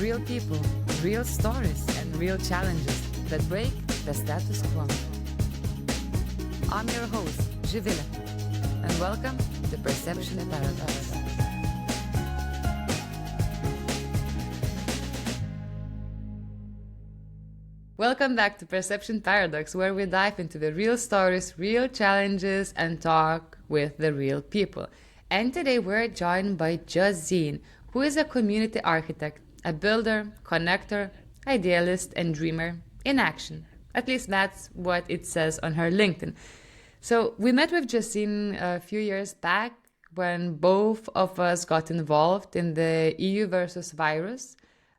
Real people, real stories, and real challenges that break the status quo. I'm your host, Josine, and welcome to Perception Paradox. Welcome back to Perception Paradox, where we dive into the real stories, real challenges, and talk with the real people. And today we're joined by Josine, who is a community architect, a builder, connector, idealist, and dreamer in action. At least that's what it says on her LinkedIn. So we met with Josine a few years back when both of us got involved in the EU versus virus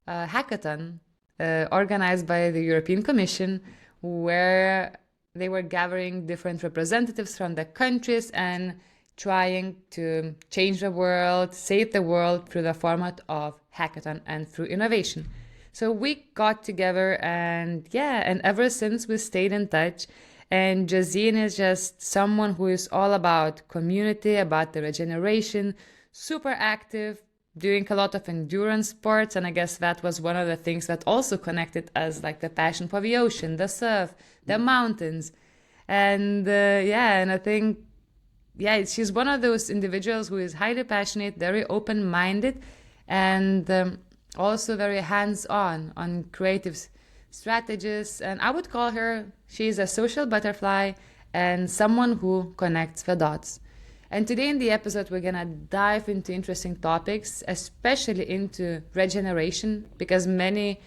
hackathon organized by the European Commission, where they were gathering different representatives from the countries and trying to change the world, save the world through the format of hackathon and through innovation. So we got together and ever since we stayed in touch. And Josine is just someone who is all about community, about the regeneration, super active, doing a lot of endurance sports. And I guess that was one of the things that also connected us, like the passion for the ocean, the surf, the mountains. And and I think, she's one of those individuals who is highly passionate, very open-minded, and also very hands-on on creative strategies. And I would call her, she's a social butterfly and someone who connects the dots. And today in the episode, we're going to dive into interesting topics, especially into regeneration, because many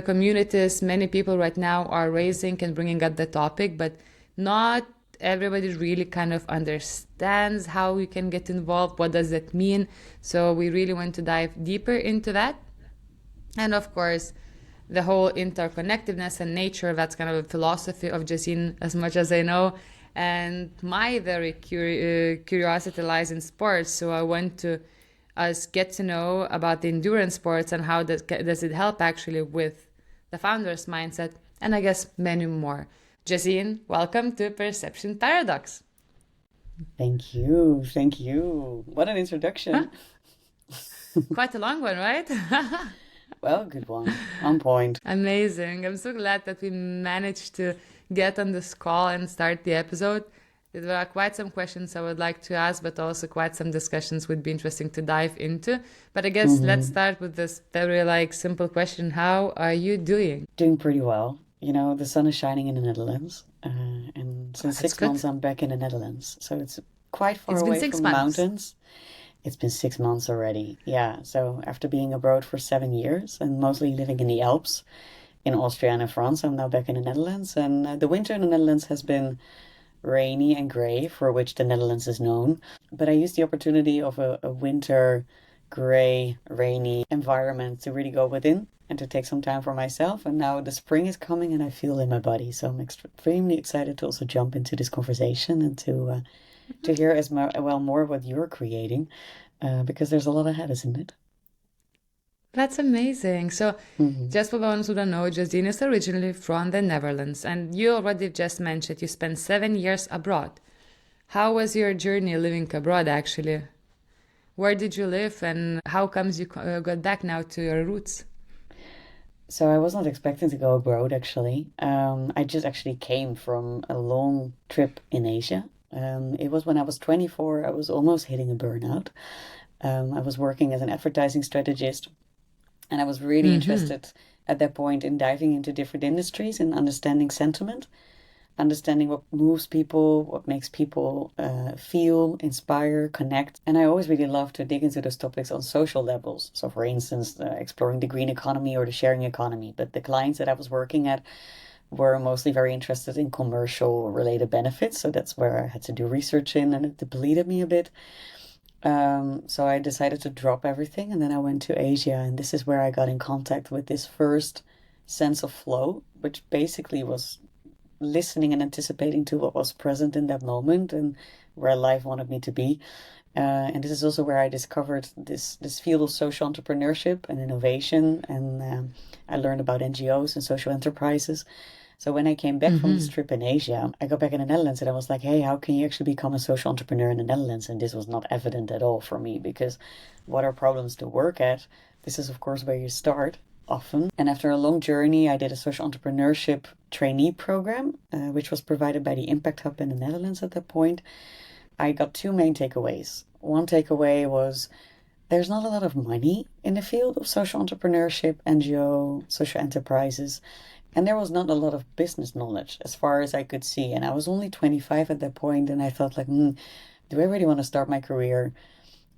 communities, many people right now are raising and bringing up the topic, but not everybody really kind of understands how we can get involved. What does that mean? So we really want to dive deeper into that. And of course, the whole interconnectedness and nature, that's kind of a philosophy of Josine, as much as I know. And my very curiosity lies in sports. So I want to get to know about the endurance sports and how does it help actually with the founder's mindset, and I guess many more. Josine, welcome to Perception Paradox. Thank you. What an introduction. Huh? Quite a long one, right? Well, good one. On point. Amazing. I'm so glad that we managed to get on this call and start the episode. There are quite some questions I would like to ask, but also quite some discussions would be interesting to dive into. But I guess let's start with this very simple question. How are you doing? Doing pretty well. You know, the sun is shining in the Netherlands. And since 6 months, I'm back in the Netherlands. So it's quite far away from the mountains. It's been 6 months already. Yeah. So after being abroad for 7 years and mostly living in the Alps, in Austria and in France, I'm now back in the Netherlands. And the winter in the Netherlands has been rainy and grey, for which the Netherlands is known. But I used the opportunity of a winter, grey, rainy environment to really go within and to take some time for myself. And now the spring is coming and I feel it in my body. So I'm extremely excited to also jump into this conversation and to hear more what you're creating, because there's a lot ahead, isn't it? That's amazing. So just for the ones who don't know, Josine is originally from the Netherlands, and you already just mentioned you spent 7 years abroad. How was your journey living abroad, actually? Where did you live, and how comes you got back now to your roots? So I was not expecting to go abroad, actually. I just actually came from a long trip in Asia. It was when I was 24, I was almost hitting a burnout. I was working as an advertising strategist. And I was really interested at that point in diving into different industries and understanding sentiment, understanding what moves people, what makes people feel, inspire, connect. And I always really love to dig into those topics on social levels. So for instance, exploring the green economy or the sharing economy. But the clients that I was working at were mostly very interested in commercial related benefits. So that's where I had to do research in, and it depleted me a bit. So I decided to drop everything, and then I went to Asia, and this is where I got in contact with this first sense of flow, which basically was listening and anticipating to what was present in that moment and where life wanted me to be. And this is also where I discovered this field of social entrepreneurship and innovation, and I learned about NGOs and social enterprises. So when I came back from this Mm-hmm. trip in Asia, I got back in the Netherlands and I was like, hey, how can you actually become a social entrepreneur in the Netherlands? And this was not evident at all for me because what are problems to work at? This is, of course, where you start often. And after a long journey, I did a social entrepreneurship trainee program, which was provided by the Impact Hub in the Netherlands at that point. I got two main takeaways. One takeaway was there's not a lot of money in the field of social entrepreneurship, NGO, social enterprises, and there was not a lot of business knowledge as far as I could see. And I was only 25 at that point, and I thought like, do I really want to start my career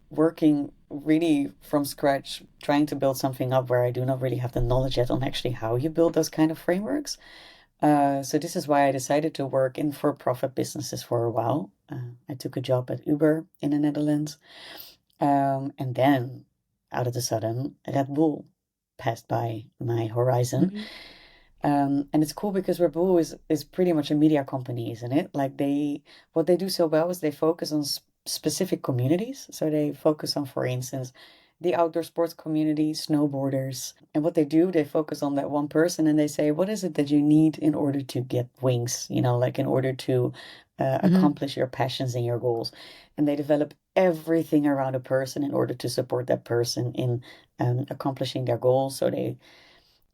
working really from scratch, trying to build something up where I do not really have the knowledge yet on actually how you build those kind of frameworks? So this is why I decided to work in for-profit businesses for a while. I took a job at Uber in the Netherlands. And then, out of the sudden, Red Bull passed by my horizon. Mm-hmm. And it's cool because Red Bull is pretty much a media company, isn't it? Like what they do so well is they focus on specific communities. So they focus on, for instance, the outdoor sports community, snowboarders. And what they do, they focus on that one person and they say, what is it that you need in order to get wings? Like in order to Mm-hmm. accomplish your passions and your goals. And they develop everything around a person in order to support that person in accomplishing their goals. So they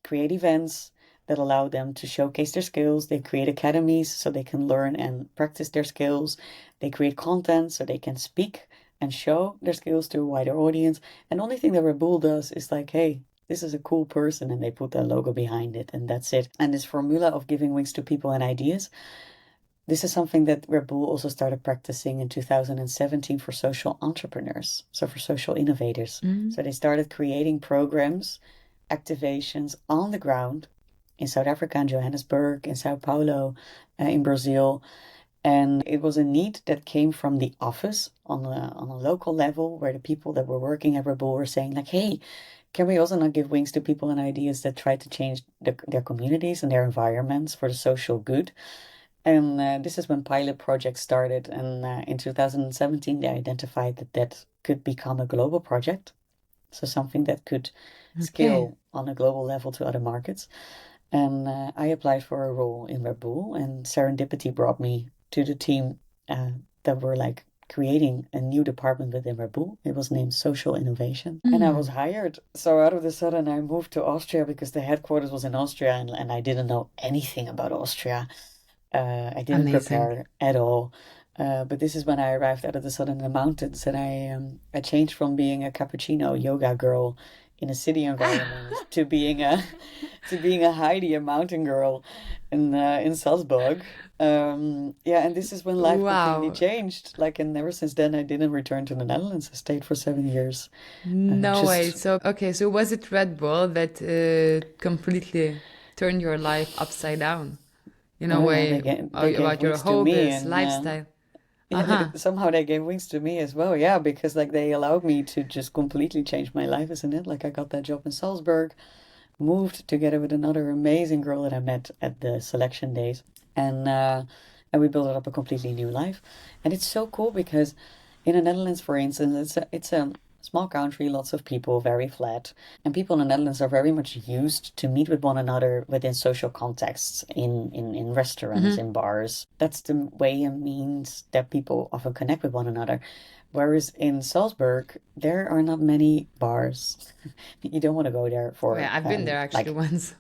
create events that allow them to showcase their skills. They create academies so they can learn and practice their skills. They create content so they can speak and show their skills to a wider audience. And the only thing that Red Bull does is like, hey, this is a cool person, and they put their logo behind it, and that's it. And this formula of giving wings to people and ideas, this is something that Red Bull also started practicing in 2017 for social entrepreneurs, so for social innovators. Mm-hmm. So they started creating programs, activations on the ground in South Africa, in Johannesburg, in Sao Paulo, in Brazil. And it was a need that came from the office on a local level where the people that were working at Red Bull were saying like, hey, can we also not give wings to people and ideas that try to change their communities and their environments for the social good? And this is when pilot projects started. And in 2017, they identified that that could become a global project. So something that could Okay. scale on a global level to other markets. And I applied for a role in Red Bull, and serendipity brought me to the team that were like creating a new department within Red Bull. It was named Social Innovation. And I was Mm. hired. So out of the sudden, I moved to Austria because the headquarters was in Austria, and I didn't know anything about Austria. I didn't Amazing. prepare at all. But this is when I arrived out of the southern mountains, and I changed from being a cappuccino yoga girl in a city environment to being a to being a Heidi, a mountain girl in Salzburg. Yeah, and this is when life completely Wow. changed. Like, and ever since then, I didn't return to the Netherlands. I stayed for 7 years. No way. Just So, okay, so was it Red Bull that completely turned your life upside down in a oh yeah, way they gave about your wings to me, hobbies, and lifestyle? yeah, Uh-huh. somehow they gave wings to me as well. Yeah, because like they allowed me to just completely change my life, isn't it? Like I got that job in Salzburg, moved together with another amazing girl that I met at the selection days, and and we built up a completely new life. And it's so cool because in the Netherlands, for instance, it's a small country, lots of people, very flat, and people in the Netherlands are very much used to meet with one another within social contexts in restaurants, Hmm. in bars. That's the way and means that people often connect with one another. Whereas in Salzburg, there are not many bars. You don't want to go there Oh, yeah, for I've been there actually like once.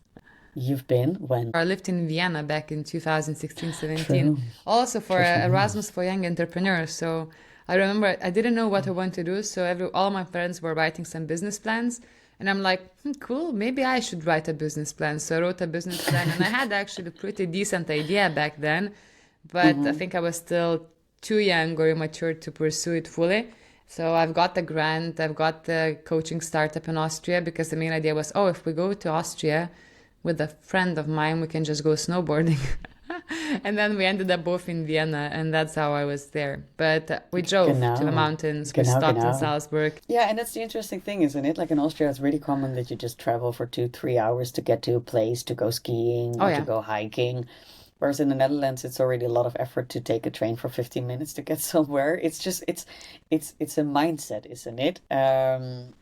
you've been when I lived in Vienna back in 2016, 17, true, also for true, true. Erasmus for Young Entrepreneurs. So I remember I didn't know what I want to do. So all my friends were writing some business plans. And I'm like, cool, maybe I should write a business plan. So I wrote a business plan and I had actually a pretty decent idea back then. But I Mm-hmm. think I was still too young or immature to pursue it fully. So I've got the grant, I've got the coaching startup in Austria because the main idea was, oh, if we go to Austria with a friend of mine, we can just go snowboarding. And then we ended up both in Vienna, and that's how I was there. But we drove to the Genau, mountains, we genau, stopped in genau. Salzburg. Yeah, and that's the interesting thing, isn't it? Like in Austria, it's really common that you just travel for 2, 3 hours to get to a place to go skiing Oh, or to yeah. go hiking. Whereas in the Netherlands, it's already a lot of effort to take a train for 15 minutes to get somewhere. It's just it's a mindset, isn't it? And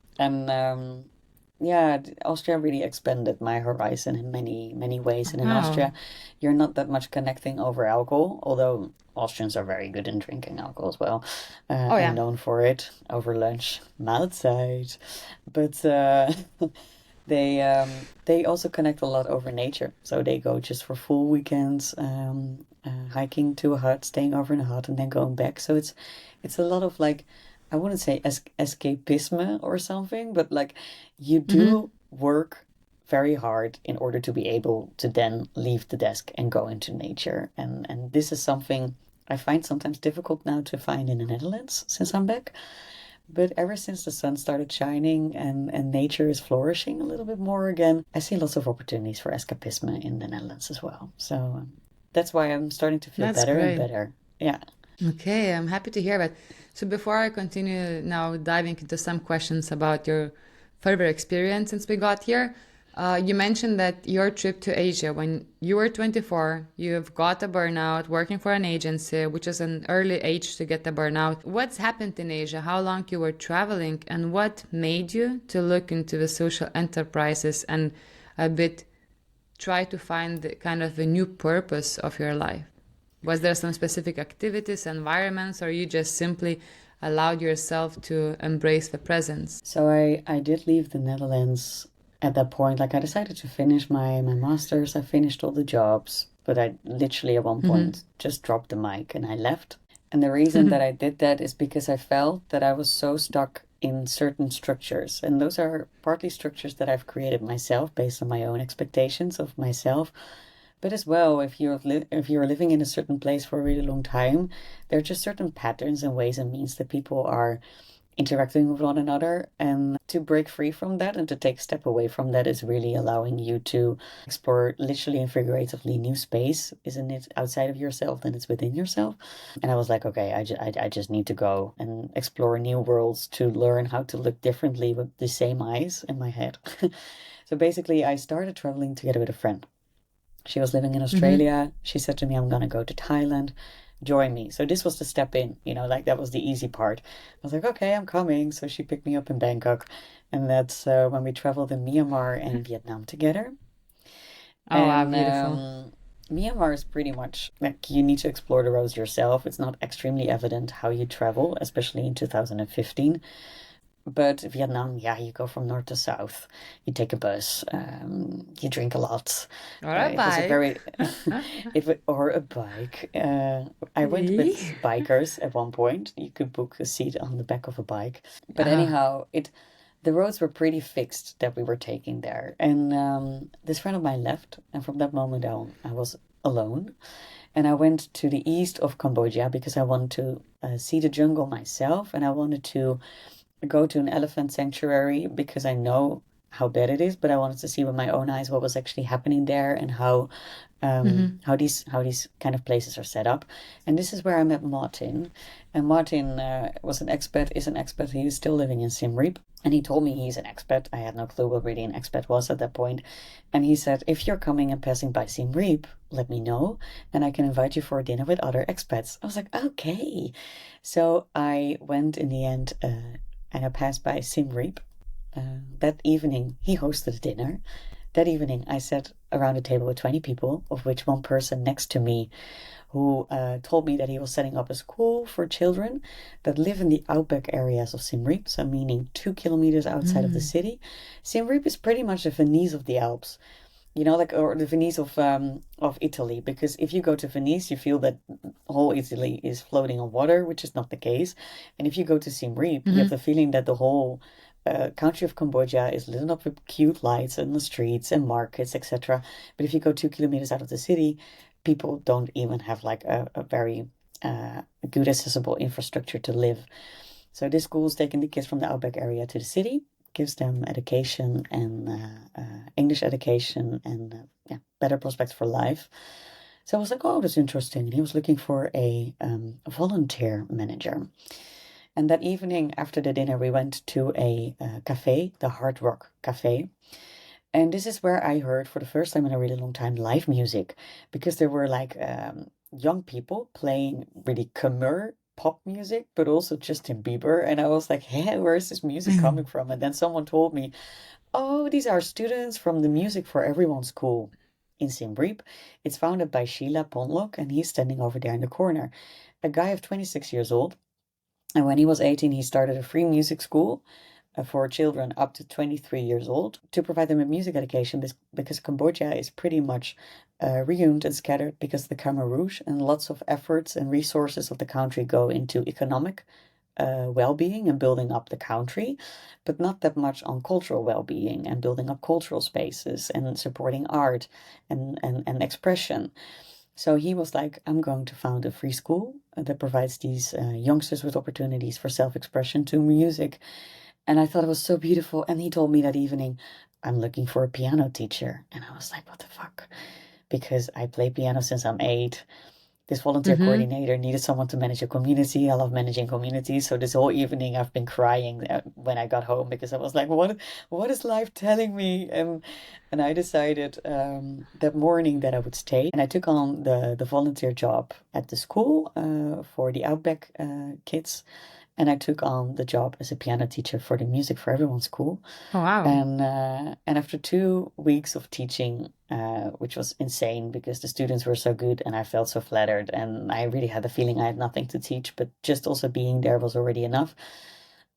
Yeah, Austria really expanded my horizon in many, many ways. And in Wow. Austria, you're not that much connecting over alcohol, although Austrians are very good in drinking alcohol as well, Oh and yeah. known for it over lunch, Mahlzeit. But they also connect a lot over nature. So they go just for full weekends, hiking to a hut, staying over in a hut, and then going back. So it's a lot of like, I wouldn't say escapism or something, but like you Mm-hmm. do work very hard in order to be able to then leave the desk and go into nature. And this is something I find sometimes difficult now to find in the Netherlands since I'm back. But ever since the sun started shining and nature is flourishing a little bit more again, I see lots of opportunities for escapism in the Netherlands as well. So that's why I'm starting to feel That's better and great. better. Yeah. Okay, I'm happy to hear that. So before I continue now diving into some questions about your further experience since we got here, you mentioned that your trip to Asia when you were 24, you've got a burnout working for an agency, which is an early age to get a burnout. What's happened in Asia? How long you were traveling, and what made you to look into the social enterprises and a bit try to find the kind of a new purpose of your life? Was there some specific activities, environments, or you just simply allowed yourself to embrace the presence? So I did leave the Netherlands at that point. Like I decided to finish my master's. I finished all the jobs, but I literally at one Mm-hmm. point just dropped the mic and I left. And the reason that I did that is because I felt that I was so stuck in certain structures. And those are partly structures that I've created myself based on my own expectations of myself. But as well, if you're living in a certain place for a really long time, there are just certain patterns and ways and means that people are interacting with one another. And to break free from that and to take a step away from that is really allowing you to explore literally and figuratively new space. Isn't it outside of yourself, then it's within yourself? And I was like, okay, I just need to go and explore new worlds to learn how to look differently with the same eyes in my head. So basically, I started traveling together with a friend. She was living in Mm-hmm. Australia. She said to me, I'm going to go to Thailand. Join me. So this was the step in, like that was the easy part. I was like, okay, I'm coming. So she picked me up in Bangkok. And that's when we traveled in Myanmar and Vietnam together. Oh, wow, And beautiful. Myanmar is pretty much like you need to explore the roads yourself. It's not extremely evident how you travel, especially in 2015. But Vietnam, yeah, you go from north to south. You take a bus. You drink a lot. Or a It was a bike. very, or a bike. I went Yee. with bikers at one point. You could book a seat on the back of a bike. But Ah. anyhow, the roads were pretty fixed that we were taking there. And this friend of mine left, and from that moment on, I was alone. And I went to the east of Cambodia because I wanted to see the jungle myself, and I wanted to go to an elephant sanctuary because I know how bad it is, but I wanted to see with my own eyes what was actually happening there and Mm-hmm. how these kind of places are set up. And this is where I met Martin. And Martin is an expat. He is still living in Siem Reap. And he told me he's an expat. I had no clue what really an expat was at that point. And he said, if you're coming and passing by Siem Reap, let me know, and I can invite you for a dinner with other expats. I was like, okay. So I went in the end, and I passed by Siem Reap. That evening, he hosted a dinner. That evening, I sat around a table with 20 people, of which one person next to me who told me that he was setting up a school for children that live in the outback areas of Siem Reap, so meaning 2 kilometers outside of the Mm. city. Siem Reap is pretty much the Venice of the Alps, like or the Venice of Italy. Because if you go to Venice, you feel that whole Italy is floating on water, which is not the case. And if you go to Siem Reap, you have Mm-hmm. the feeling that the whole country of Cambodia is lit up with cute lights in the streets and markets, etc. But if you go 2 kilometers out of the city, people don't even have like a very good accessible infrastructure to live. So this school is taking the kids from the outback area to the city, gives them education and English education and yeah, better prospects for life. So I was like, oh, that's interesting. And he was looking for a volunteer manager. And that evening after the dinner, we went to a cafe, the Hard Rock Cafe. And this is where I heard for the first time in a really long time live music because there were like young people playing really Khmer pop music, but also Justin Bieber. And I was like, hey, where is this music coming from? And then someone told me, oh, these are students from the Music for Everyone School in Siem Reap. It's founded by Sheila Ponlock, and he's standing over there in the corner. A guy of 26 years old. And when he was 18, he started a free music school for children up to 23 years old to provide them with music education because Cambodia is pretty much ruined and scattered because of the Khmer Rouge, and lots of efforts and resources of the country go into economic well-being and building up the country, but not that much on cultural well-being and building up cultural spaces and supporting art and expression. So he was like, I'm going to found a free school that provides these youngsters with opportunities for self-expression to music. And I thought it was so beautiful. And he told me that evening, I'm looking for a piano teacher. And I was like, what the fuck? Because I play piano since I'm 8. This volunteer Mm-hmm. coordinator needed someone to manage a community. I love managing communities. So this whole evening I've been crying when I got home because I was like, what is life telling me? And I decided that morning that I would stay. And I took on the volunteer job at the school for the Outback kids. And I took on the job as a piano teacher for the Music for Everyone school. Oh, wow. And after 2 weeks of teaching, which was insane because the students were so good and I felt so flattered, and I really had the feeling I had nothing to teach, but just also being there was already enough.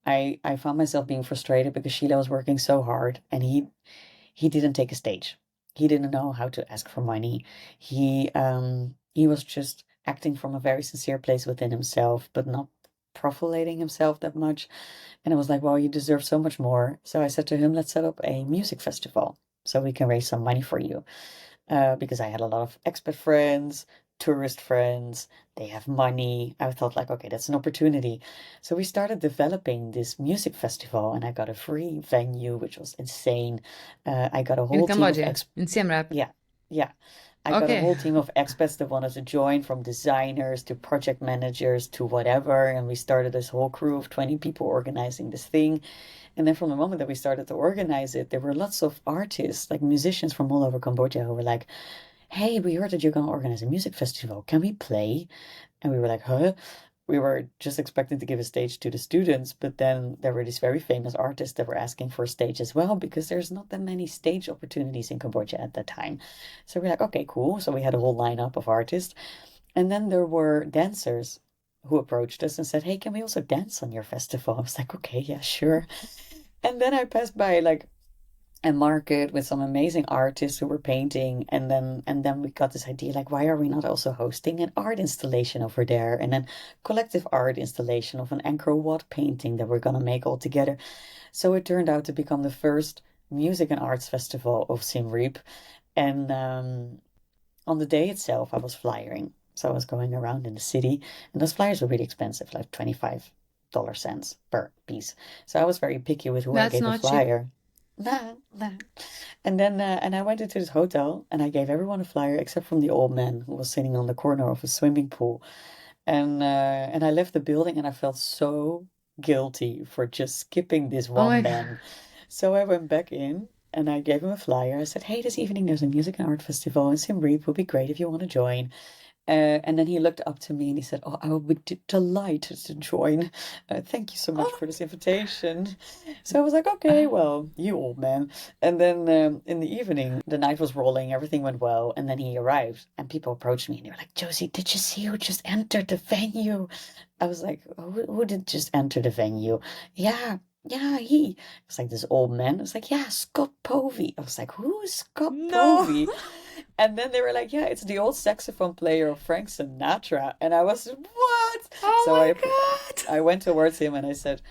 I found myself being frustrated because Sheila was working so hard, and he didn't take a stage. He didn't know how to ask for money. He was just acting from a very sincere place within himself, but not profilating himself that much. And I was like, well, you deserve so much more. So I said to him, let's set up a music festival so we can raise some money for you. Because I had a lot of expat friends, tourist friends, they have money. I thought like, okay, that's an opportunity. So we started developing this music festival, and I got a free venue, which was insane. I got a In whole team of Cambodia, in Siem Reap. yeah, yeah. I got a Okay. whole team of expats that wanted to join, from designers to project managers to whatever. And we started this whole crew of 20 people organizing this thing. And then from the moment that we started to organize it, there were lots of artists, like musicians from all over Cambodia, who were like, hey, we heard that you're going to organize a music festival. Can we play? And we were like, huh? We were just expecting to give a stage to the students, but then there were these very famous artists that were asking for a stage as well, because there's not that many stage opportunities in Cambodia at that time. So we're like, okay, cool. So we had a whole lineup of artists. And then there were dancers who approached us and said, hey, can we also dance on your festival? I was like, okay, yeah, sure. And then I passed by like a market with some amazing artists who were painting, and then we got this idea like, why are we not also hosting an art installation over there, and then collective art installation of an Angkor Wat painting that we're gonna make all together. So it turned out to become the first music and arts festival of Siem Reap. And on the day itself I was flyering, so I was going around in the city, and those flyers were really expensive, like $25 per piece. So I was very picky with who I That's gave a not cheap. flyer. Nah, nah. And then I went into this hotel and I gave everyone a flyer except from the old man who was sitting on the corner of a swimming pool. And I left the building and I felt so guilty for just skipping this Oh one my God. man. So I went back in and I gave him a flyer. I said, hey, this evening there's a music and art festival in Siem Reap. Would be great if you want to join. And then he looked up to me and he said, oh, I would be delighted to join. Thank you so much Oh. for this invitation. So I was like, okay, well, you old man. And then in the evening, the night was rolling, everything went well. And then he arrived and people approached me and they were like, Josie, did you see who just entered the venue? I was like, who did just enter the venue? Yeah. Yeah, he. It's like this old man. I was like, yeah, Scott Povey. I was like, who is Scott No. Povey? And then they were like, yeah, it's the old saxophone player of Frank Sinatra. And I was, what? Oh So my I God. went towards him and I said,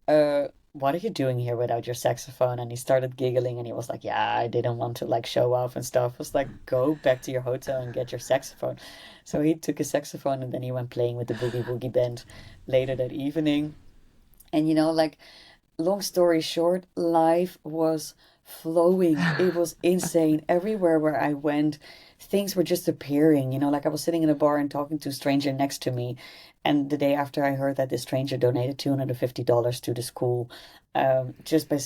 what are you doing here without your saxophone? And he started giggling and he was like, yeah, I didn't want to like show off and stuff. I was like, go back to your hotel and get your saxophone. So he took his saxophone and then he went playing with the Boogie Woogie Band later that evening. And like, long story short, life was flowing. It was insane. Everywhere where I went, things were just appearing. Like I was sitting in a bar and talking to a stranger next to me. And the day after I heard that this stranger donated $250 to the school, just by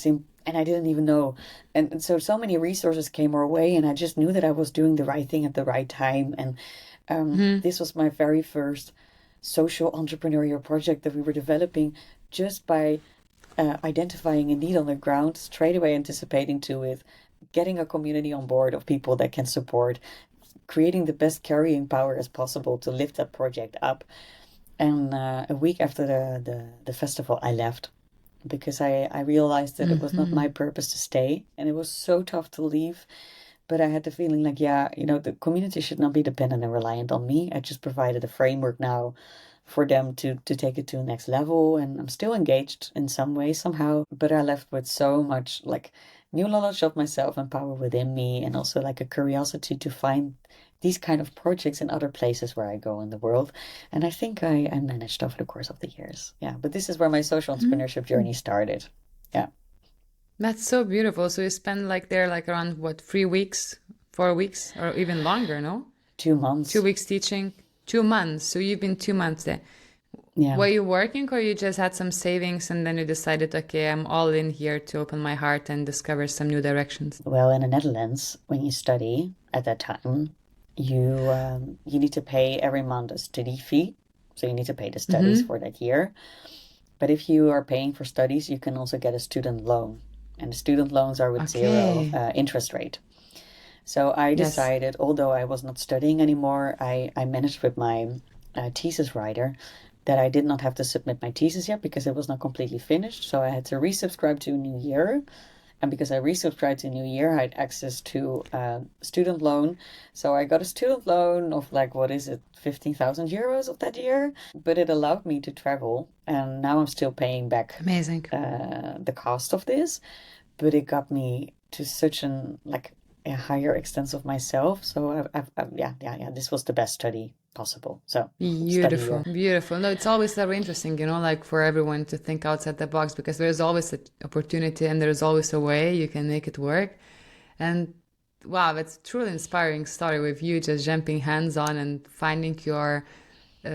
and I didn't even know. And so many resources came our way, and I just knew that I was doing the right thing at the right time. And Hmm. this was my very first social entrepreneurial project that we were developing just by identifying a need on the ground, straight away anticipating to it, getting a community on board of people that can support, creating the best carrying power as possible to lift that project up. And a week after the festival, I left because I realized that it was not my purpose to stay. And it was so tough to leave. But I had the feeling like, yeah, the community should not be dependent and reliant on me. I just provided a framework now for them to take it to the next level. And I'm still engaged in some way, somehow. But I left with so much like new knowledge of myself and power within me, and also like a curiosity to find these kind of projects in other places where I go in the world. And I think I managed over the course of the years. Yeah, but this is where my social entrepreneurship journey started. Yeah. That's so beautiful. So you spend like there like around what, 3 weeks, 4 weeks, or even longer, no? 2 months. 2 weeks teaching, 2 months. So you've been 2 months there. Yeah. Were you working, or you just had some savings and then you decided, okay, I'm all in here to open my heart and discover some new directions? Well, in the Netherlands, when you study at that time, you need to pay every month a study fee. So you need to pay the studies for that year. But if you are paying for studies, you can also get a student loan. And the student loans are with zero interest rate. So I decided, although I was not studying anymore, I managed with my thesis writer that I did not have to submit my thesis yet because it was not completely finished. So I had to resubscribe to a new year. And because I resubscribed to a new year, I had access to a student loan. So I got a student loan of like, what is it, 15,000 euros of that year. But it allowed me to travel. And now I'm still paying back Amazing. The cost of this. But it got me to such a higher extent of myself. So this was the best study possible. So Beautiful, beautiful. No, it's always very interesting, like for everyone to think outside the box, because there's always an opportunity and there's always a way you can make it work. And wow, that's a truly inspiring story with you just jumping hands on and finding your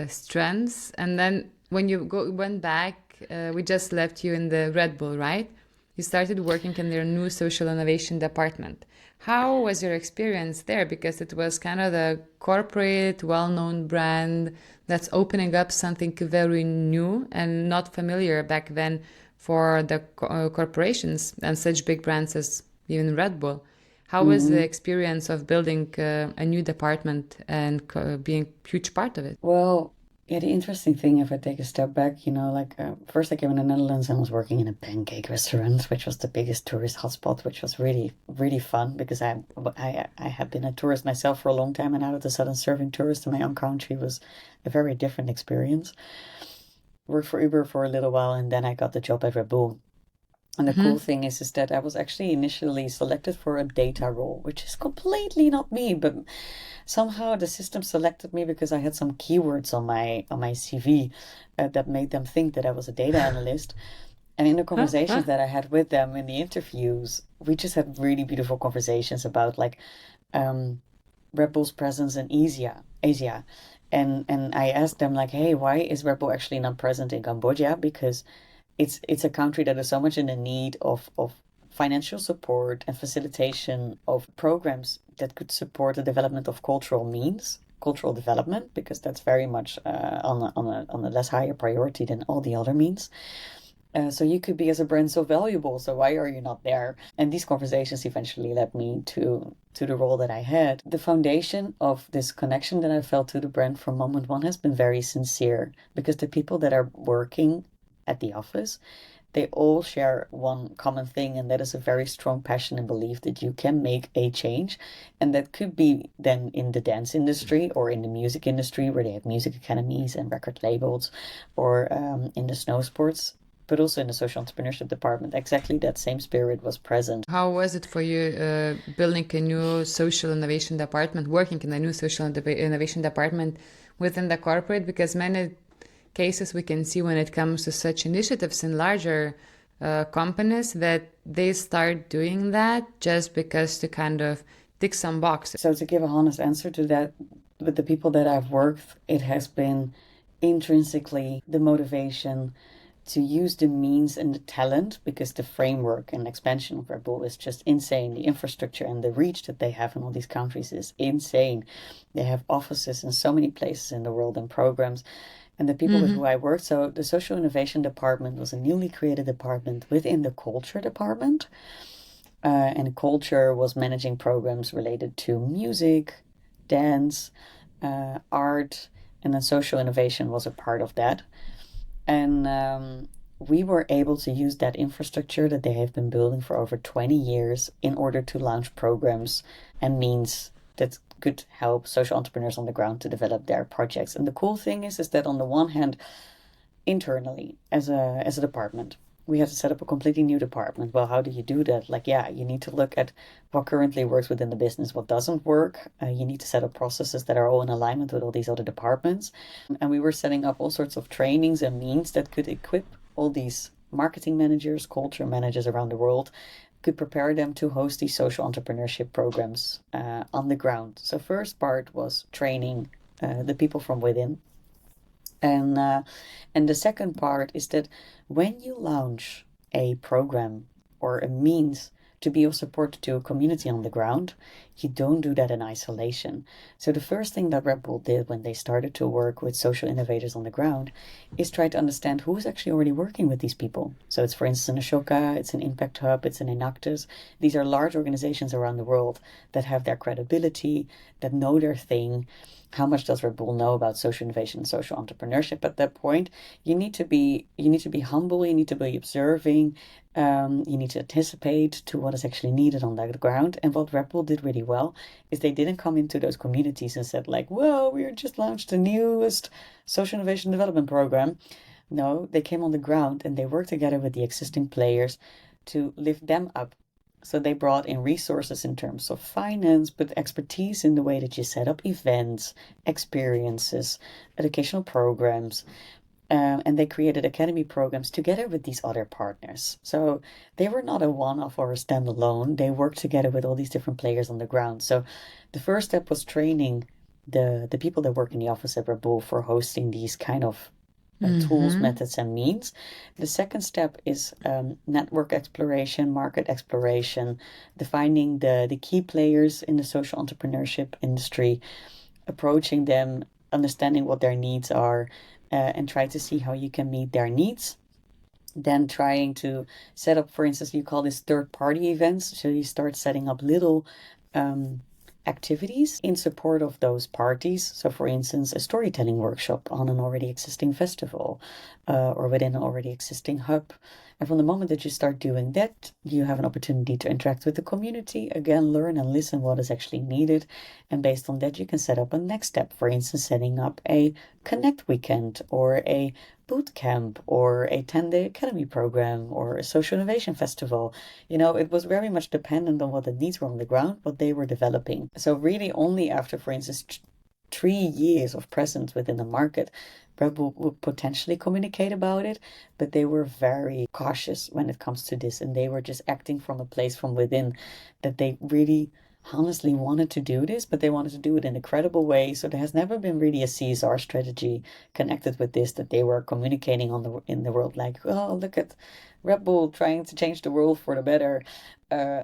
strengths. And then when you went back, we just left you in the Red Bull, right? You started working in their new social innovation department. How was your experience there? Because it was kind of the corporate, well-known brand that's opening up something very new and not familiar back then for the corporations and such big brands as even Red Bull. How was the experience of building a new department and being a huge part of it? Well, yeah, the interesting thing, if I take a step back, first I came in the Netherlands and was working in a pancake restaurant, which was the biggest tourist hotspot, which was really, really fun because I have been a tourist myself for a long time, and out of the sudden serving tourists in my own country was a very different experience. Worked for Uber for a little while, and then I got the job at Red Bull. And the cool thing is that I was actually initially selected for a data role, which is completely not me, but somehow the system selected me because I had some keywords on my CV that made them think that I was a data analyst. And in the conversations that I had with them in the interviews, we just had really beautiful conversations about Red Bull's presence in Asia. And I asked them like, hey, why is Red Bull actually not present in Cambodia? Because it's a country that is so much in the need of financial support and facilitation of programs that could support the development of cultural development, because that's very much on a less higher priority than all the other means. So you could be as a brand so valuable, so why are you not there? And these conversations eventually led me to the role that I had. The foundation of this connection that I felt to the brand from moment one has been very sincere, because the people that are working at the office, they all share one common thing, and that is a very strong passion and belief that you can make a change. And that could be then in the dance industry or in the music industry, where they have music academies and record labels, or in the snow sports, but also in the social entrepreneurship department. Exactly that same spirit was present. How was it for you building a new social innovation department, working in a new social innovation department within the corporate? Because many cases we can see when it comes to such initiatives in larger companies that they start doing that just because to kind of tick some boxes. So to give a honest answer to that, with the people that I've worked, it has been intrinsically the motivation to use the means and the talent, because the framework and expansion of Red Bull is just insane. The infrastructure and the reach that they have in all these countries is insane. They have offices in so many places in the world and programs. And the people with who I worked, so the social innovation department was a newly created department within the culture department. And culture was managing programs related to music, dance, art, and then social innovation was a part of that. And we were able to use that infrastructure that they have been building for over 20 years in order to launch programs and means that could help social entrepreneurs on the ground to develop their projects. And the cool thing is that on the one hand, internally as a department, we have to set up a completely new department. Well, how do you do that? Like, yeah, you need to look at what currently works within the business, what doesn't work. You need to set up processes that are all in alignment with all these other departments. And we were setting up all sorts of trainings and means that could equip all these marketing managers, culture managers around the world, could prepare them to host these social entrepreneurship programs on the ground. So first part was training the people from within. And the second part is that when you launch a program or a means to be of support to a community on the ground, you don't do that in isolation. So the first thing that Red Bull did when they started to work with social innovators on the ground is try to understand who is actually already working with these people. So it's, for instance, an Ashoka, it's an Impact Hub, it's an Enactus. These are large organizations around the world that have their credibility, that know their thing. How much does Red Bull know about social innovation and social entrepreneurship? At that point, you need to be humble, you need to be observing, you need to anticipate to what is actually needed on the ground. And what Red Bull did really well is they didn't come into those communities and said like, "Well, we just launched the newest social innovation development program." No, they came on the ground and they worked together with the existing players to lift them up. So they brought in resources in terms of finance, but expertise in the way that you set up events, experiences, educational programs, and they created academy programs together with these other partners. So they were not a one-off or a standalone. They worked together with all these different players on the ground. So the first step was training the people that work in the office at Red Bull for hosting these kind of tools, methods, and means. The second step is network exploration, market exploration, defining the key players in the social entrepreneurship industry, approaching them, understanding what their needs are, and try to see how you can meet their needs. Then trying to set up, for instance, you call this third-party events. So you start setting up little activities in support of those parties. So, for instance, a storytelling workshop on an already existing festival or within an already existing hub. And from the moment that you start doing that, you have an opportunity to interact with the community, again, learn and listen what is actually needed. And based on that, you can set up a next step. For instance, setting up a Connect weekend or a boot camp or a 10-day academy program or a social innovation festival. It was very much dependent on what the needs were on the ground, what they were developing. So really only after, for instance, 3 years of presence within the market, Red Bull would potentially communicate about it, but they were very cautious when it comes to this, and they were just acting from a place from within that they really honestly wanted to do this, but they wanted to do it in a credible way. So there has never been really a CSR strategy connected with this that they were communicating in the world like, oh, look at Red Bull trying to change the world for the better.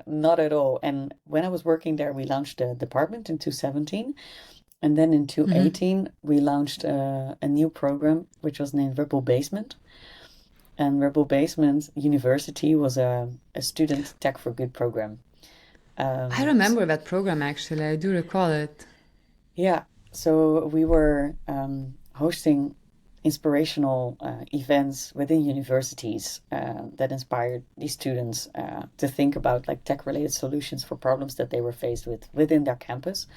Not at all. And when I was working there, we launched the department in 2017. And then in 2018, we launched a new program, which was named Red Bull Basement. And Red Bull Basement University was a student tech for good program. I remember that program actually. I do recall it. Yeah, so we were hosting inspirational events within universities that inspired these students to think about like tech-related solutions for problems that they were faced with within their campus.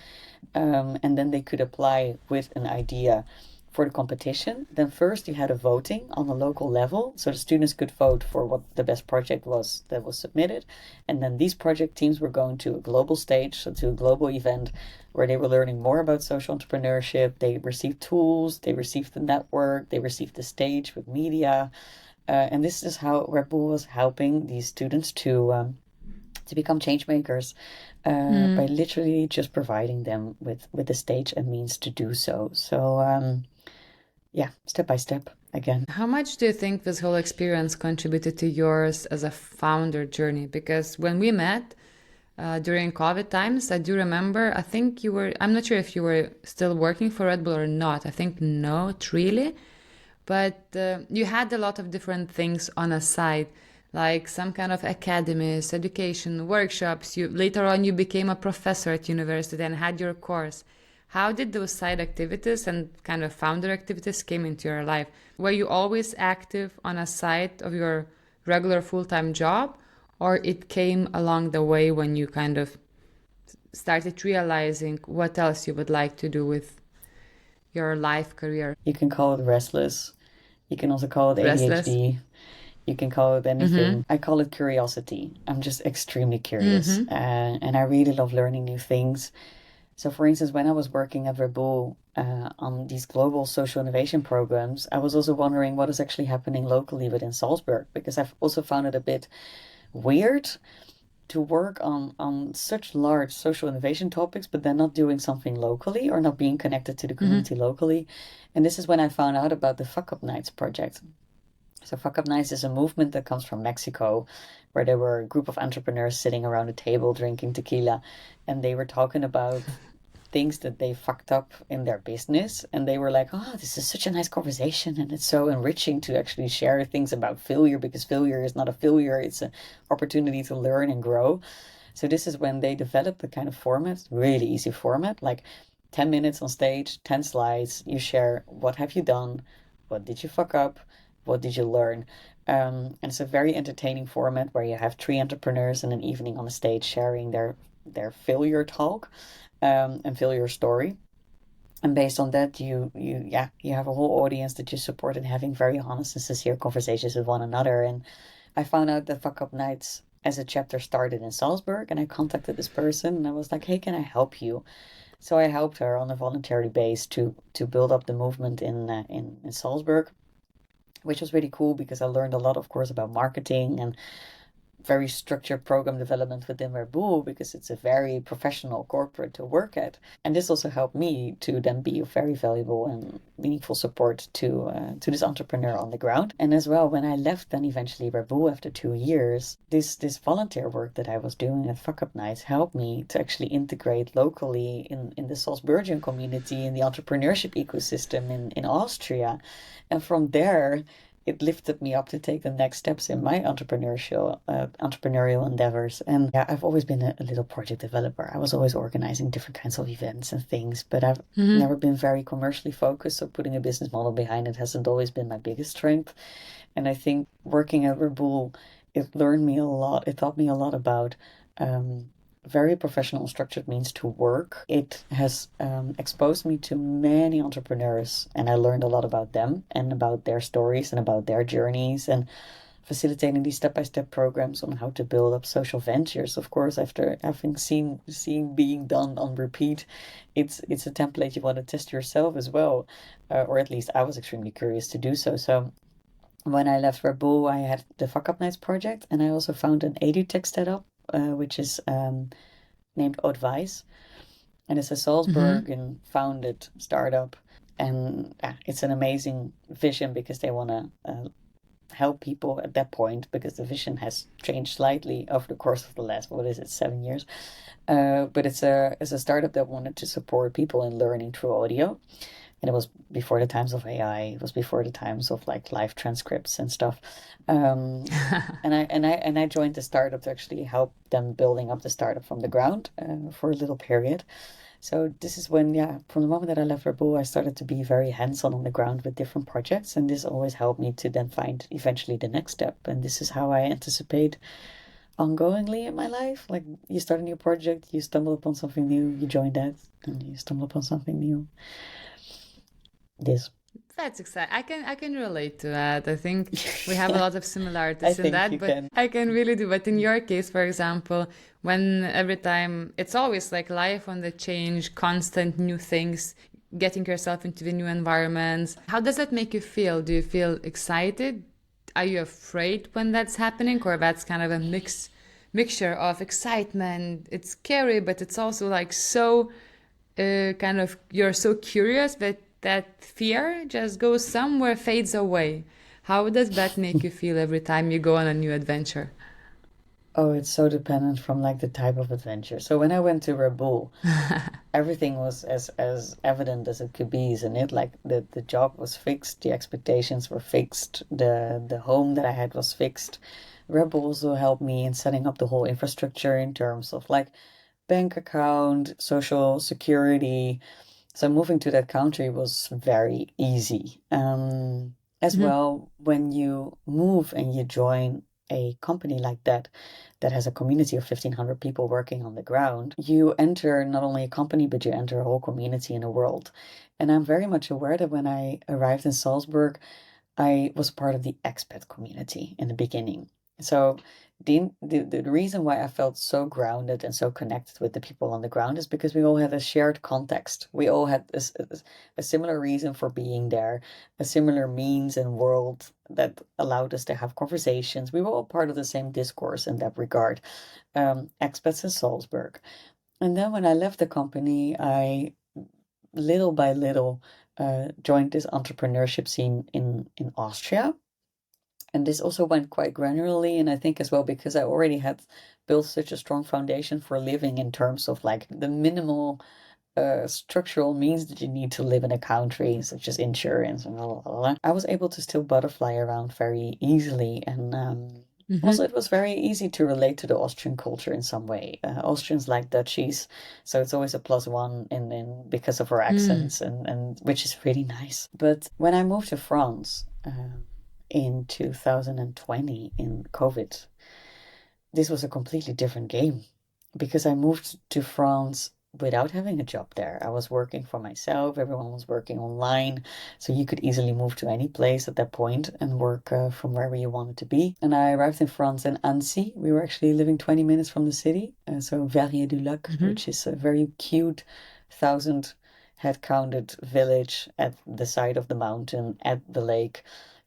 And then they could apply with an idea for the competition. Then first you had a voting on a local level, so the students could vote for what the best project was that was submitted. And then these project teams were going to a global stage, so to a global event where they were learning more about social entrepreneurship. They received tools, they received the network, they received the stage with media. And this is how Red Bull was helping these students to become change makers by literally just providing them with the stage and means to do so. So yeah, step by step again. How much do you think this whole experience contributed to yours as a founder journey? Because when we met during COVID times, I do remember, I think I'm not sure if you were still working for Red Bull or not. I think not really. but you had a lot of different things on a side, like some kind of academies, education, workshops. You later on you became a professor at university and had your course. How did those side activities and kind of founder activities came into your life? Were you always active on a side of your regular full-time job, or it came along the way when you kind of started realizing what else you would like to do with your life career? You can call it restless. You can also call it Restless. ADHD. You can call it Mm-hmm. anything. I call it curiosity. I'm just extremely curious, Mm-hmm. and I really love learning new things. So, for instance, when I was working at Verboel on these global social innovation programs, I was also wondering what is actually happening locally within Salzburg, because I've also found it a bit weird to work on such large social innovation topics, but then not doing something locally or not being connected to the Mm-hmm. community locally. And this is when I found out about the Fuck Up Nights project. So Fuck Up Nights is a movement that comes from Mexico, where there were a group of entrepreneurs sitting around a table drinking tequila, and they were talking about things that they fucked up in their business. And they were like, oh, this is such a nice conversation. And it's so enriching to actually share things about failure, because failure is not a failure, it's an opportunity to learn and grow. So this is when they developed the kind of format, really easy format, like 10 minutes on stage, 10 slides. You share what have you done, what did you fuck up, what did you learn. And it's a very entertaining format where you have three entrepreneurs in an evening on a stage sharing their failure talk and failure story. And based on that, you have a whole audience that you support and having very honest and sincere conversations with one another. And I found out that Fuck Up Nights as a chapter started in Salzburg, and I contacted this person and I was like, hey, can I help you? So I helped her on a voluntary base to build up the movement in Salzburg, which was really cool because I learned a lot, of course, about marketing and very structured program development within Verboel, because it's a very professional corporate to work at. And this also helped me to then be a very valuable and meaningful support to this entrepreneur on the ground. And as well, when I left then eventually Verboel after 2 years, this volunteer work that I was doing at Fuck Up Nights helped me to actually integrate locally in the Salzburgian community, in the entrepreneurship ecosystem in Austria. And from there, it lifted me up to take the next steps in my entrepreneurial endeavors. And yeah, I've always been a little project developer. I was always organizing different kinds of events and things, but I've Mm-hmm. never been very commercially focused. So putting a business model behind it hasn't always been my biggest strength. And I think working at Verboel, it learned me a lot. It taught me a lot about very professional and structured means to work. It has exposed me to many entrepreneurs, and I learned a lot about them and about their stories and about their journeys, and facilitating these step-by-step programs on how to build up social ventures. Of course, after having seen being done on repeat, it's a template you want to test yourself as well, or at least I was extremely curious to do so. So when I left Verboel, I had the Fuck Up Nights project, and I also found an edutech setup, which is named Advice, and it's a Mm-hmm. Salzburg and founded startup. And it's an amazing vision because they want to help people at that point, because the vision has changed slightly over the course of the last, what is it, 7 years. But it's a startup that wanted to support people in learning through audio. And it was before the times of AI. It was before the times of like live transcripts and stuff. And I joined the startup to actually help them building up the startup from the ground for a little period. So this is when, yeah, from the moment that I left Verboel, I started to be very hands-on the ground with different projects, and this always helped me to then find eventually the next step. And this is how I anticipate ongoingly in my life. Like you start a new project, you stumble upon something new, you join that, and you stumble upon something new. This. That's exciting. I can relate to that. I think we have a lot of I similarities in think you that, but can. I can really do. But in your case, for example, when every time it's always like life on the change, constant new things, getting yourself into the new environments. How does that make you feel? Do you feel excited? Are you afraid when that's happening, or that's kind of a mixture of excitement? It's scary, but it's also like so kind of you're so curious that that fear just goes somewhere, fades away. How does that make you feel every time you go on a new adventure? Oh, it's so dependent from like the type of adventure. So when I went to Rabaul, everything was as evident as it could be, isn't it? Like the job was fixed, the expectations were fixed, the home that I had was fixed. Rebel also helped me in setting up the whole infrastructure in terms of like bank account, social security. So moving to that country was very easy. As Mhm. well, when you move and you join a company like that, that has a community of 1,500 people working on the ground, you enter not only a company, but you enter a whole community in a world. And I'm very much aware that when I arrived in Salzburg, I was part of the expat community in the beginning. So the reason why I felt so grounded and so connected with the people on the ground is because we all had a shared context. We all had a similar reason for being there, a similar means and world that allowed us to have conversations. We were all part of the same discourse in that regard. Expats in Salzburg. And then when I left the company, I little by little joined this entrepreneurship scene in Austria. And this also went quite granularly. And I think as well because I already had built such a strong foundation for living in terms of like the minimal structural means that you need to live in a country, such as insurance and blah, blah, blah. I was able to still butterfly around very easily. And also, Mhm. it was very easy to relate to the Austrian culture in some way. Austrians like Dutchies, so it's always a plus one because of our Mm. accents, and which is really nice. But when I moved to France in 2020 in COVID, this was a completely different game because I moved to France without having a job there. I was working for myself, everyone was working online, so you could easily move to any place at that point and work from wherever you wanted to be. And I arrived in France in Annecy. We were actually living 20 minutes from the city, so Verrières-du-Lac, Mhm. which is a very cute 1,000 head counted village at the side of the mountain at the lake.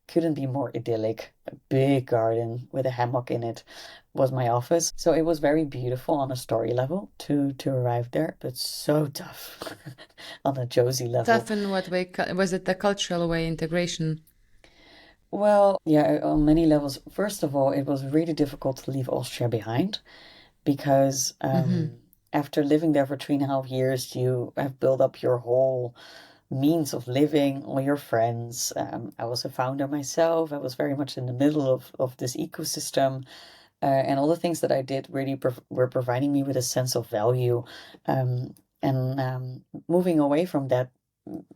Couldn't be more idyllic. A big garden with a hammock in it was my office. So it was very beautiful on a story level to arrive there, but so tough on a Josie level. Tough in what way? Was it the cultural way integration? Well, yeah, on many levels. First of all, it was really difficult to leave Austria behind because Hmm. after living there for 3.5 years, you have built up your whole means of living, all your friends. I was a founder myself. I was very much in the middle of this ecosystem. And all the things that I did really were providing me with a sense of value. Um, and moving away from that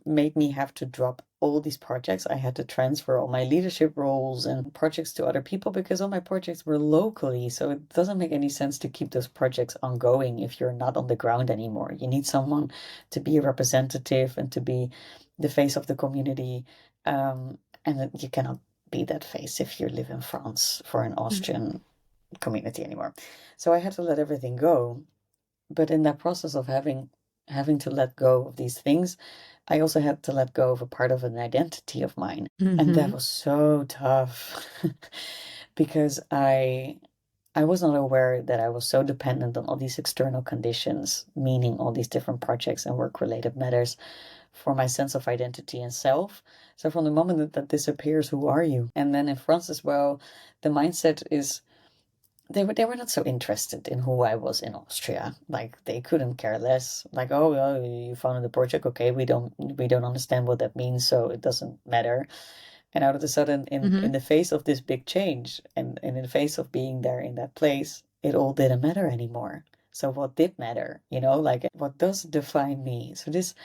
made me have to drop all these projects. I had to transfer all my leadership roles and projects to other people because all my projects were locally. So it doesn't make any sense to keep those projects ongoing if you're not on the ground anymore. You need someone to be a representative and to be the face of the community. And you cannot be that face if you live in France for an Austrian community anymore. So I had to let everything go. But in that process of having to let go of these things, I also had to let go of a part of an identity of mine. And that Hmm. was so tough because I was not aware that I was so dependent on all these external conditions, meaning all these different projects and work related matters for my sense of identity and self. So from the moment that that disappears, who are you? And then in France as well, the mindset is they were not so interested in who I was in Austria. Like they couldn't care less. Like, oh well, you founded the project, okay, we don't understand what that means, so it doesn't matter. And out of a sudden, in Hmm. the face of this big change and in the face of being there in that place, it all didn't matter anymore. So what did matter? Like what does define me? So this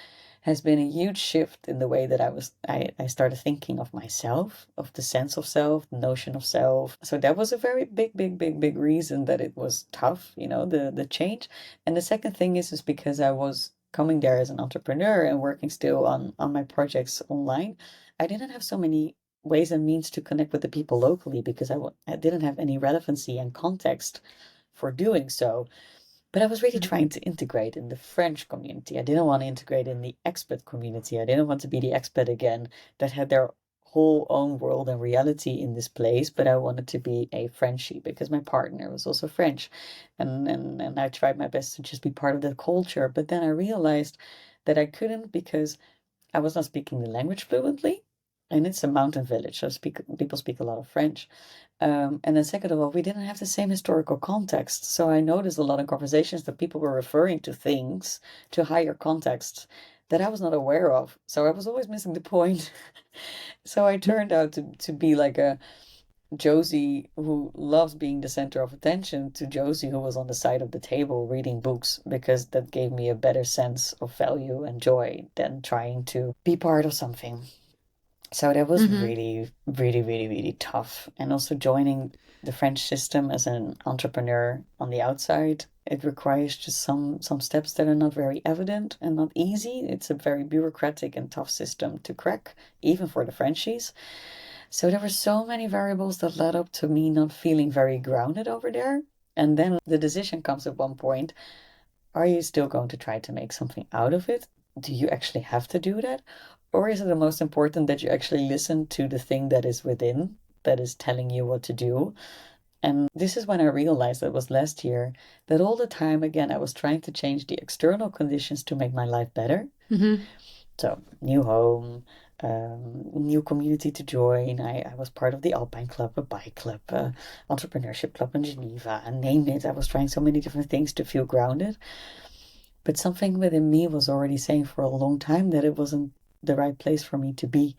has been a huge shift in the way that I started thinking of myself, of the sense of self, the notion of self. So that was a very big, big, big, big reason that it was tough, the change. And the second thing is because I was coming there as an entrepreneur and working still on my projects online. I didn't have so many ways and means to connect with the people locally because I didn't have any relevancy and context for doing so. But I was really trying to integrate in the French community. I didn't want to integrate in the expat community. I didn't want to be the expat again that had their whole own world and reality in this place, but I wanted to be a Frenchie because my partner was also French. And I tried my best to just be part of that culture. But then I realized that I couldn't because I was not speaking the language fluently. And it's a mountain village, so people speak a lot of French. And then second of all, we didn't have the same historical context. So I noticed a lot in conversations that people were referring to things, to higher contexts that I was not aware of. So I was always missing the point. So I turned out to be like a Josie who loves being the center of attention to Josie who was on the side of the table reading books because that gave me a better sense of value and joy than trying to be part of something. So that was Mm-hmm. really, really, really, really tough. And also joining the French system as an entrepreneur on the outside, it requires just some steps that are not very evident and not easy. It's a very bureaucratic and tough system to crack, even for the Frenchies. So there were so many variables that led up to me not feeling very grounded over there. And then the decision comes at one point, are you still going to try to make something out of it? Do you actually have to do that? Or is it the most important that you actually listen to the thing that is within, that is telling you what to do? And this is when I realized, that was last year, that all the time, again, I was trying to change the external conditions to make my life better. Mm-hmm. So, new home, new community to join. I was part of the Alpine club, a bike club, entrepreneurship club in Geneva, and name it. I was trying so many different things to feel grounded. But something within me was already saying for a long time that it wasn't the right place for me to be.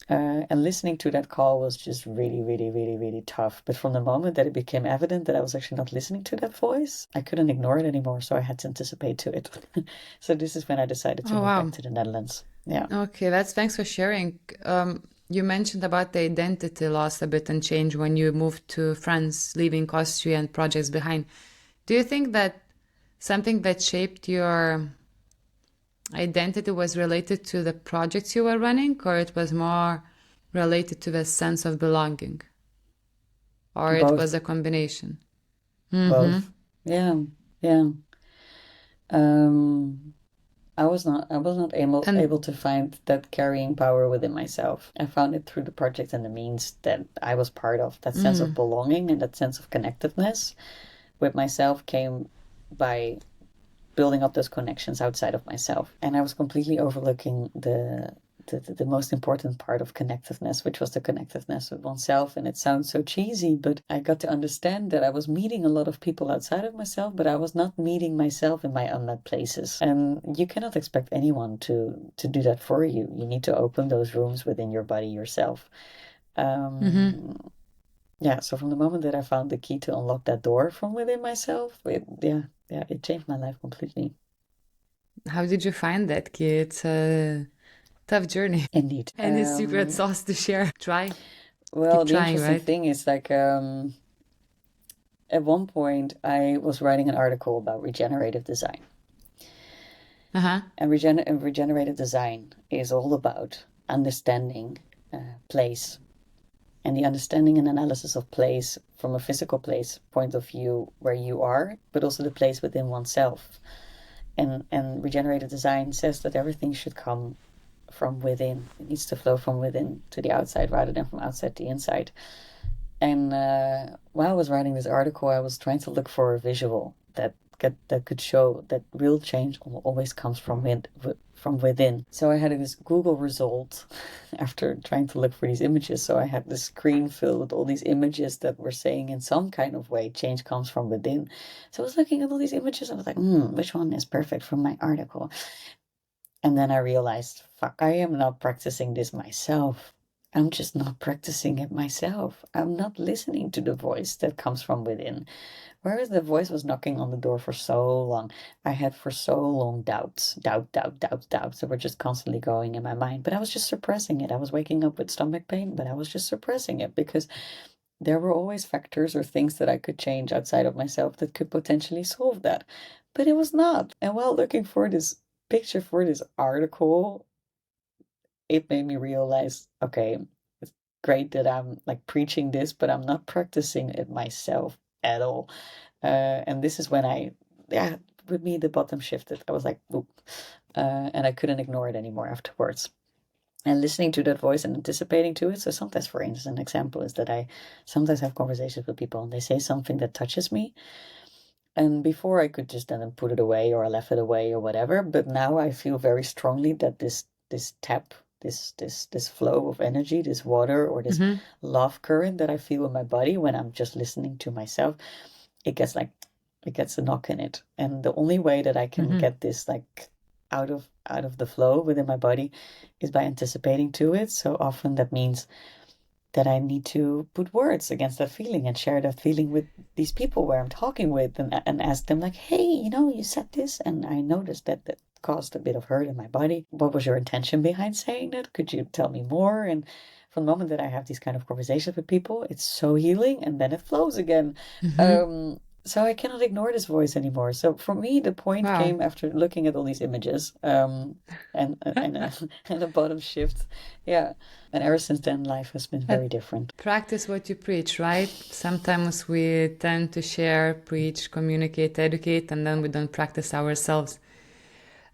And listening to that call was just really, really, really, really tough. But from the moment that it became evident that I was actually not listening to that voice, I couldn't ignore it anymore. So I had to anticipate to it. So this is when I decided to Oh, move back wow. to the Netherlands. Yeah. Okay, that's thanks for sharing. You mentioned about the identity loss a bit and change when you moved to France, leaving Austria and projects behind. Do you think that something that shaped your identity was related to the projects you were running, or it was more related to the sense of belonging, or it was Both. a combination? Mm-hmm. Both. Yeah. Yeah. Um, I was not And able to find that carrying power within myself. I found it through the project and the means that I was part of. That sense of mm, belonging and that sense of connectedness with myself came by building up those connections outside of myself. And I was completely overlooking the most important part of connectiveness, which was the connectiveness with oneself. And it sounds so cheesy, but I got to understand that I was meeting a lot of people outside of myself, but I was not meeting myself in my unmet places. And you cannot expect anyone to do that for you. You need to open those rooms within your body yourself. mm-hmm. Yeah, so from the moment that I found the key to unlock that door from within myself, it changed my life completely. How did you find that key? It's a tough journey. Indeed. Any secret sauce to share? Try. Well, Keep the trying, interesting right? thing is like at one point I was writing an article about regenerative design. Uh-huh. And regenerative design is all about understanding place and the understanding and analysis of place from a physical place point of view where you are, but also the place within oneself. And regenerative design says that everything should come from within. It needs to flow from within to the outside rather than from outside to the inside. And while I was writing this article, I was trying to look for a visual that could show that real change always comes from within. So I had this Google result after trying to look for these images. So I had the screen filled with all these images that were saying in some kind of way change comes from within. So I was looking at all these images. I was like, which one is perfect for my article? And then I realized, fuck, I am not practicing this myself. I'm just not practicing it myself. I'm not listening to the voice that comes from within. Whereas the voice was knocking on the door for so long, I had for so long doubts that were just constantly going in my mind. But I was just suppressing it. I was waking up with stomach pain, but I was just suppressing it because there were always factors or things that I could change outside of myself that could potentially solve that. But it was not. And while looking for this picture for this article, it made me realize, okay, it's great that I'm like preaching this, but I'm not practicing it myself at all. And this is when yeah, with me, the bottom shifted. I was like, oop. And I couldn't ignore it anymore afterwards. And listening to that voice and anticipating to it. So sometimes, for instance, an example is that I sometimes have conversations with people and they say something that touches me. And before I could just then put it away or I left it away or whatever. But now I feel very strongly that this tap this flow of energy, this water or this Mm-hmm. love current that I feel in my body when I'm just listening to myself, it gets like it gets a knock in it. And the only way that I can Mm-hmm. get this like out of the flow within my body is by anticipating to it. So often that means that I need to put words against that feeling and share that feeling with these people where I'm talking with, and ask them like, hey, you said this and I noticed that that caused a bit of hurt in my body. What was your intention behind saying that? Could you tell me more? And from the moment that I have these kind of conversations with people, it's so healing and then it flows again. Mm-hmm. Um, so I cannot ignore this voice anymore. So for me, the point Wow. came after looking at all these images, and a bottom shift. Yeah. And ever since then, life has been very But different. practice what you preach, right? Sometimes we tend to share, preach, communicate, educate, and then we don't practice ourselves.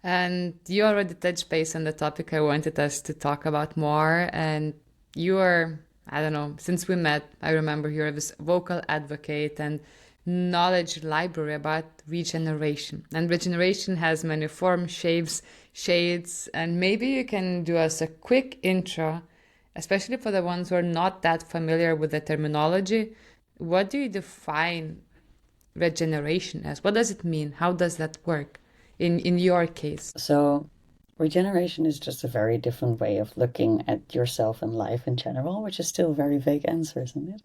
And you already touched base on the topic I wanted us to talk about more. And you are, I don't know, since we met, I remember you're this vocal advocate and knowledge library about regeneration. And regeneration has many forms, shapes, shades, and maybe you can do us a quick intro, especially for the ones who are not that familiar with the terminology. What do you define regeneration as? What does it mean? How does that work in your case? So, regeneration is just a very different way of looking at yourself and life in general, which is still a very vague answer, isn't it?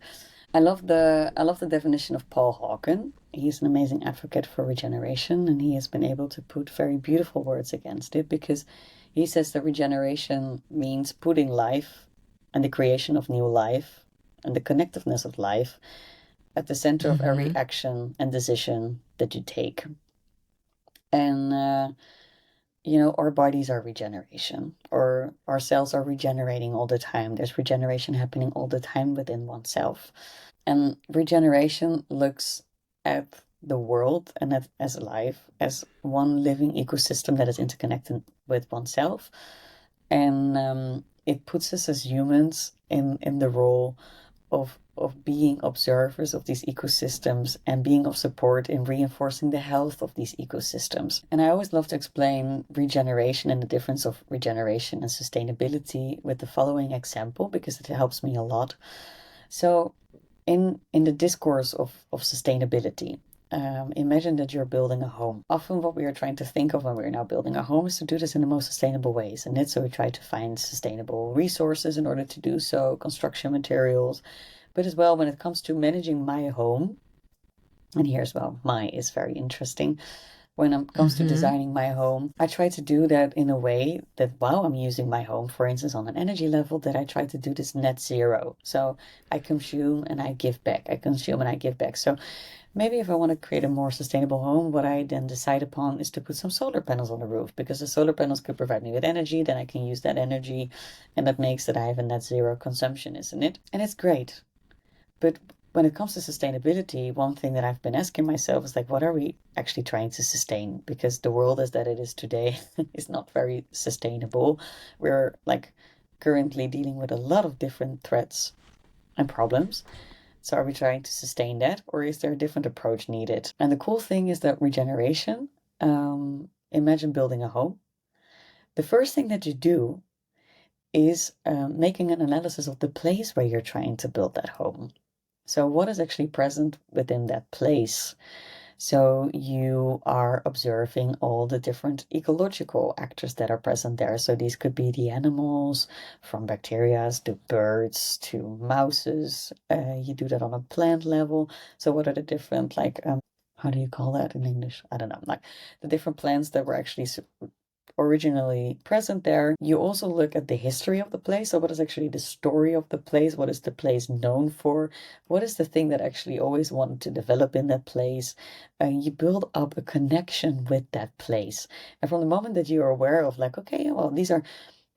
I love the definition of Paul Hawken. He's an amazing advocate for regeneration, and he has been able to put very beautiful words against it because he says that regeneration means putting life and the creation of new life and the connectiveness of life at the center of every Mm-hmm. action and decision that you take. And our bodies are regeneration, or our cells are regenerating all the time. There's regeneration happening all the time within oneself. And regeneration looks at the world and as life as one living ecosystem that is interconnected with oneself. And it puts us as humans in the role of being observers of these ecosystems and being of support in reinforcing the health of these ecosystems. And I always love to explain regeneration and the difference of regeneration and sustainability with the following example because it helps me a lot. So in the discourse of sustainability, imagine that you're building a home. Often what we are trying to think of when we're now building a home is to do this in the most sustainable ways. And so we try to find sustainable resources in order to do so, construction materials. But as well, when it comes to managing my home, and here's well, my is very interesting. When it comes to Mm-hmm. designing my home, I try to do that in a way that while I'm using my home, for instance, on an energy level, that I try to do this net zero. So I consume and I give back. I consume and I give back. So maybe if I want to create a more sustainable home, what I then decide upon is to put some solar panels on the roof because the solar panels could provide me with energy. Then I can use that energy, and that makes that I have a net zero consumption, isn't it? And it's great. But when it comes to sustainability, one thing that I've been asking myself is like, what are we actually trying to sustain? Because the world as that it is today is not very sustainable. We're like currently dealing with a lot of different threats and problems. So are we trying to sustain that, or is there a different approach needed? And the cool thing is that regeneration, imagine building a home. The first thing that you do is making an analysis of the place where you're trying to build that home. So, what is actually present within that place? So, you are observing all the different ecological actors that are present there. So, these could be the animals, from bacteria to birds to mouses. You do that on a plant level. So, what are the different, like, how do you call that in English? I don't know, like the different plants that were actually originally present there. You also look at the history of the place. So, what is actually the story of the place? What is the place known for? What is the thing that actually always wanted to develop in that place? You build up a connection with that place. And from the moment that you're aware of, like, okay, well, these are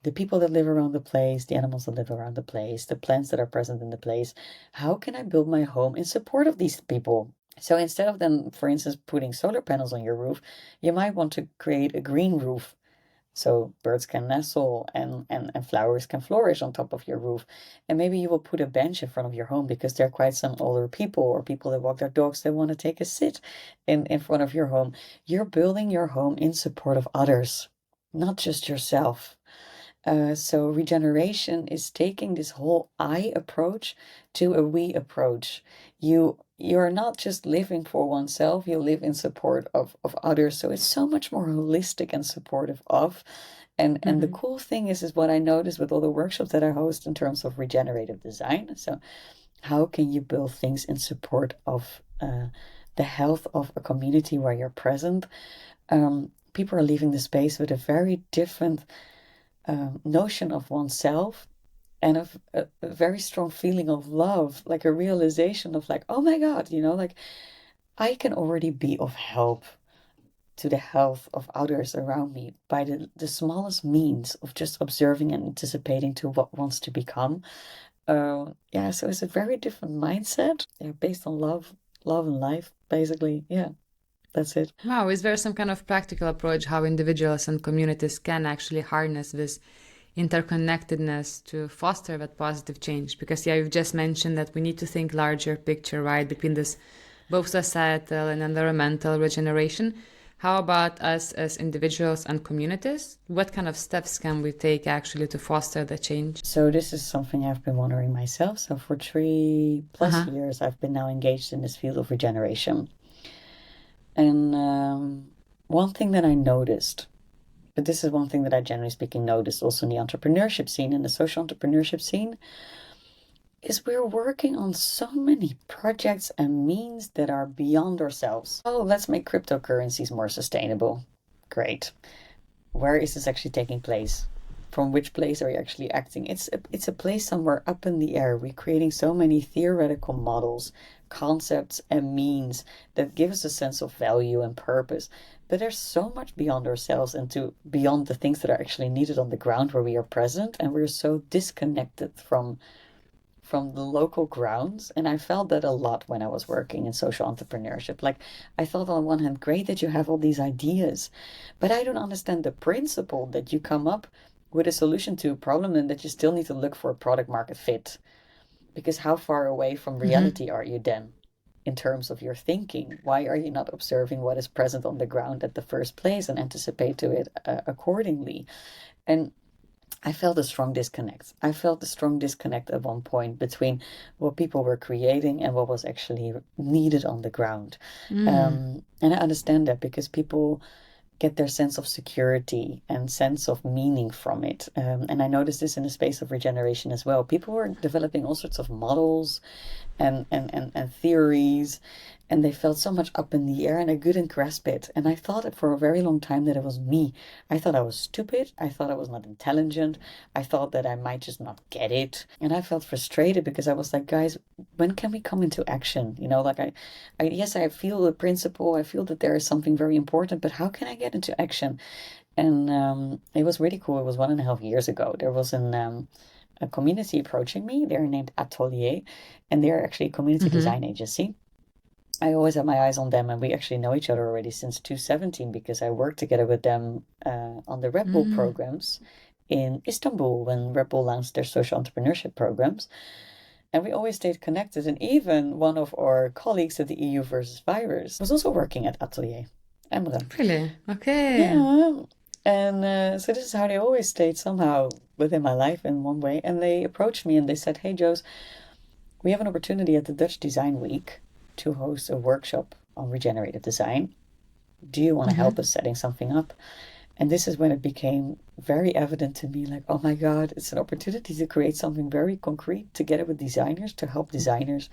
the people that live around the place, the animals that live around the place, the plants that are present in the place, how can I build my home in support of these people? So instead of then, for instance, putting solar panels on your roof, you might want to create a green roof so birds can nestle and flowers can flourish on top of your roof. And maybe you will put a bench in front of your home because there are quite some older people or people that walk their dogs that want to take a sit in front of your home. You're building your home in support of others, not just yourself. So regeneration is taking this whole I approach to a we approach. You're not just living for oneself, you live in support of others. So it's so much more holistic and supportive of. And the Mm-hmm. cool thing is what I noticed with all the workshops that I host in terms of regenerative design. So how can you build things in support of the health of a community where you're present? People are leaving the space with a very different notion of oneself and a very strong feeling of love, like a realization of like, oh my God, like I can already be of help to the health of others around me by the smallest means of just observing and anticipating to what wants to become. Yeah, so it's a very different mindset, yeah, based on love and life, basically. Yeah, that's it. Wow, is there some kind of practical approach how individuals and communities can actually harness this interconnectedness to foster that positive change? Because yeah, you've just mentioned that we need to think larger picture, right, between this both societal and environmental regeneration. How about us as individuals and communities? What kind of steps can we take actually to foster the change? So this is something I've been wondering myself. So for 3+ Uh-huh. years, I've been now engaged in this field of regeneration. And one thing that I noticed, but this is one thing that I generally speaking noticed also in the entrepreneurship scene, in the social entrepreneurship scene, is we're working on so many projects and means that are beyond ourselves. Oh, let's make cryptocurrencies more sustainable. Great. Where is this actually taking place? From which place are you actually acting? It's a place somewhere up in the air. We're creating so many theoretical models, concepts, and means that give us a sense of value and purpose. But there's so much beyond ourselves and to beyond the things that are actually needed on the ground where we are present, and we're so disconnected from the local grounds. And I felt that a lot when I was working in social entrepreneurship. Like, I thought on one hand, great that you have all these ideas, but I don't understand the principle that you come up with a solution to a problem and that you still need to look for a product market fit. Because how far away from Mm-hmm. reality are you then in terms of your thinking? Why are you not observing what is present on the ground at the first place and anticipate to it accordingly? And I felt a strong disconnect. I felt a strong disconnect at one point between what people were creating and what was actually needed on the ground. Mm. And I understand that because people get their sense of security and sense of meaning from it. And I noticed this in the space of regeneration as well. People were developing all sorts of models and theories, and they felt so much up in the air, and I couldn't grasp it. And I thought for a very long time that it was me. I thought I was stupid. I thought I was not intelligent. I thought that I might just not get it. And I felt frustrated because I was like, guys, when can we come into action? Like yes, I feel the principle. I feel that there is something very important, but how can I get into action? And it was really cool. It was 1.5 years ago. There was a community approaching me. They're named Atelier, and they're actually a community Mm-hmm. design agency. I always have my eyes on them, and we actually know each other already since 2017 because I worked together with them on the Red Bull Mm. programs in Istanbul when Red Bull launched their social entrepreneurship programs. And we always stayed connected. And even one of our colleagues at the EU versus Virus was also working at Atelier, Emre. Really? Okay. Yeah. And so this is how they always stayed somehow within my life in one way. And they approached me and they said, hey, Joes, we have an opportunity at the Dutch Design Week to host a workshop on regenerative design. Do you want to help Mm-hmm. us setting something up? And this is when it became very evident to me like, oh my God, it's an opportunity to create something very concrete together with designers to help designers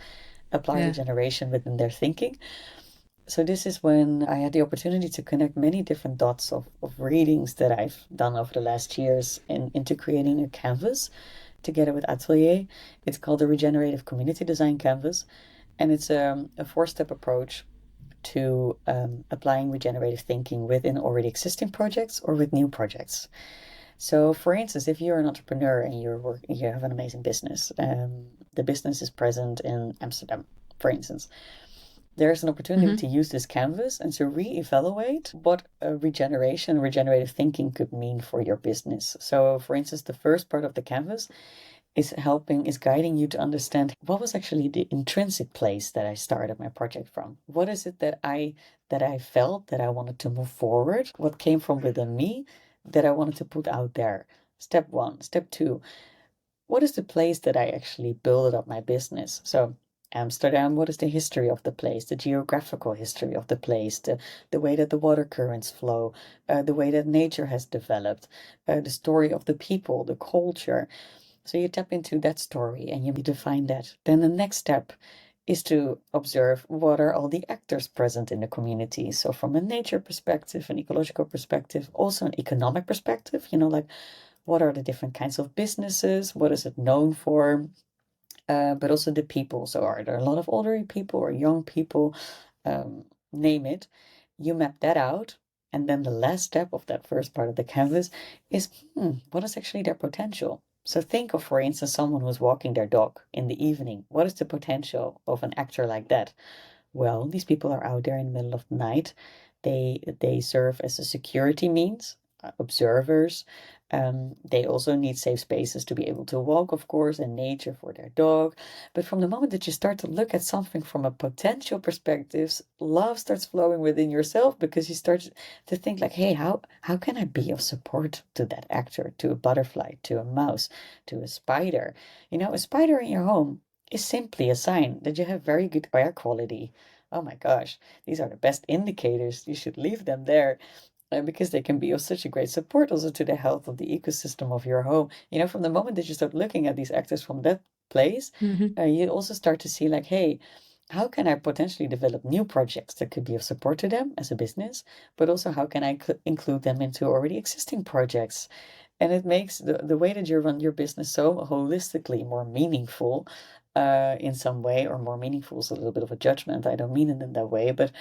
apply Yeah. regeneration within their thinking. So this is when I had the opportunity to connect many different dots of readings that I've done over the last years into creating a canvas together with Atelier. It's called the Regenerative Community Design Canvas, and it's a four-step approach to applying regenerative thinking within already existing projects or with new projects. So, for instance, if you're an entrepreneur and you have an amazing business, the business is present in Amsterdam, for instance, there's an opportunity Mm-hmm. to use this canvas and to re-evaluate what a regenerative thinking could mean for your business. So, for instance, the first part of the canvas is guiding you to understand what was actually the intrinsic place that I started my project from. What is it that I felt that I wanted to move forward? What came from within me that I wanted to put out there? Step one. Step two, what is the place that I actually build up my business? So Amsterdam, what is the history of the place, the geographical history of the place, the way that the water currents flow, the way that nature has developed, the story of the people, the culture. So you tap into that story and you define that. Then the next step is to observe what are all the actors present in the community. So from a nature perspective, an ecological perspective, also an economic perspective, like what are the different kinds of businesses? What is it known for? But also the people. So are there a lot of older people or young people? Name it. You map that out. And then the last step of that first part of the canvas is what is actually their potential? So think of, for instance, someone who's walking their dog in the evening. What is the potential of an actor like that? Well, these people are out there in the middle of the night. They serve as a security means, observers. They also need safe spaces to be able to walk, of course, and nature for their dog. But from the moment that you start to look at something from a potential perspective, love starts flowing within yourself because you start to think like, hey, how can I be of support to that actor, to a butterfly, to a mouse, to a spider? A spider in your home is simply a sign that you have very good air quality. Oh my gosh, these are the best indicators. You should leave them there because they can be of such a great support also to the health of the ecosystem of your home. From the moment that you start looking at these actors from that place, Mm-hmm. you also start to see like, hey, how can I potentially develop new projects that could be of support to them as a business, but also how can I include them into already existing projects? And it makes the way that you run your business so holistically more meaningful in some way, or more meaningful is a little bit of a judgment. I don't mean it in that way, but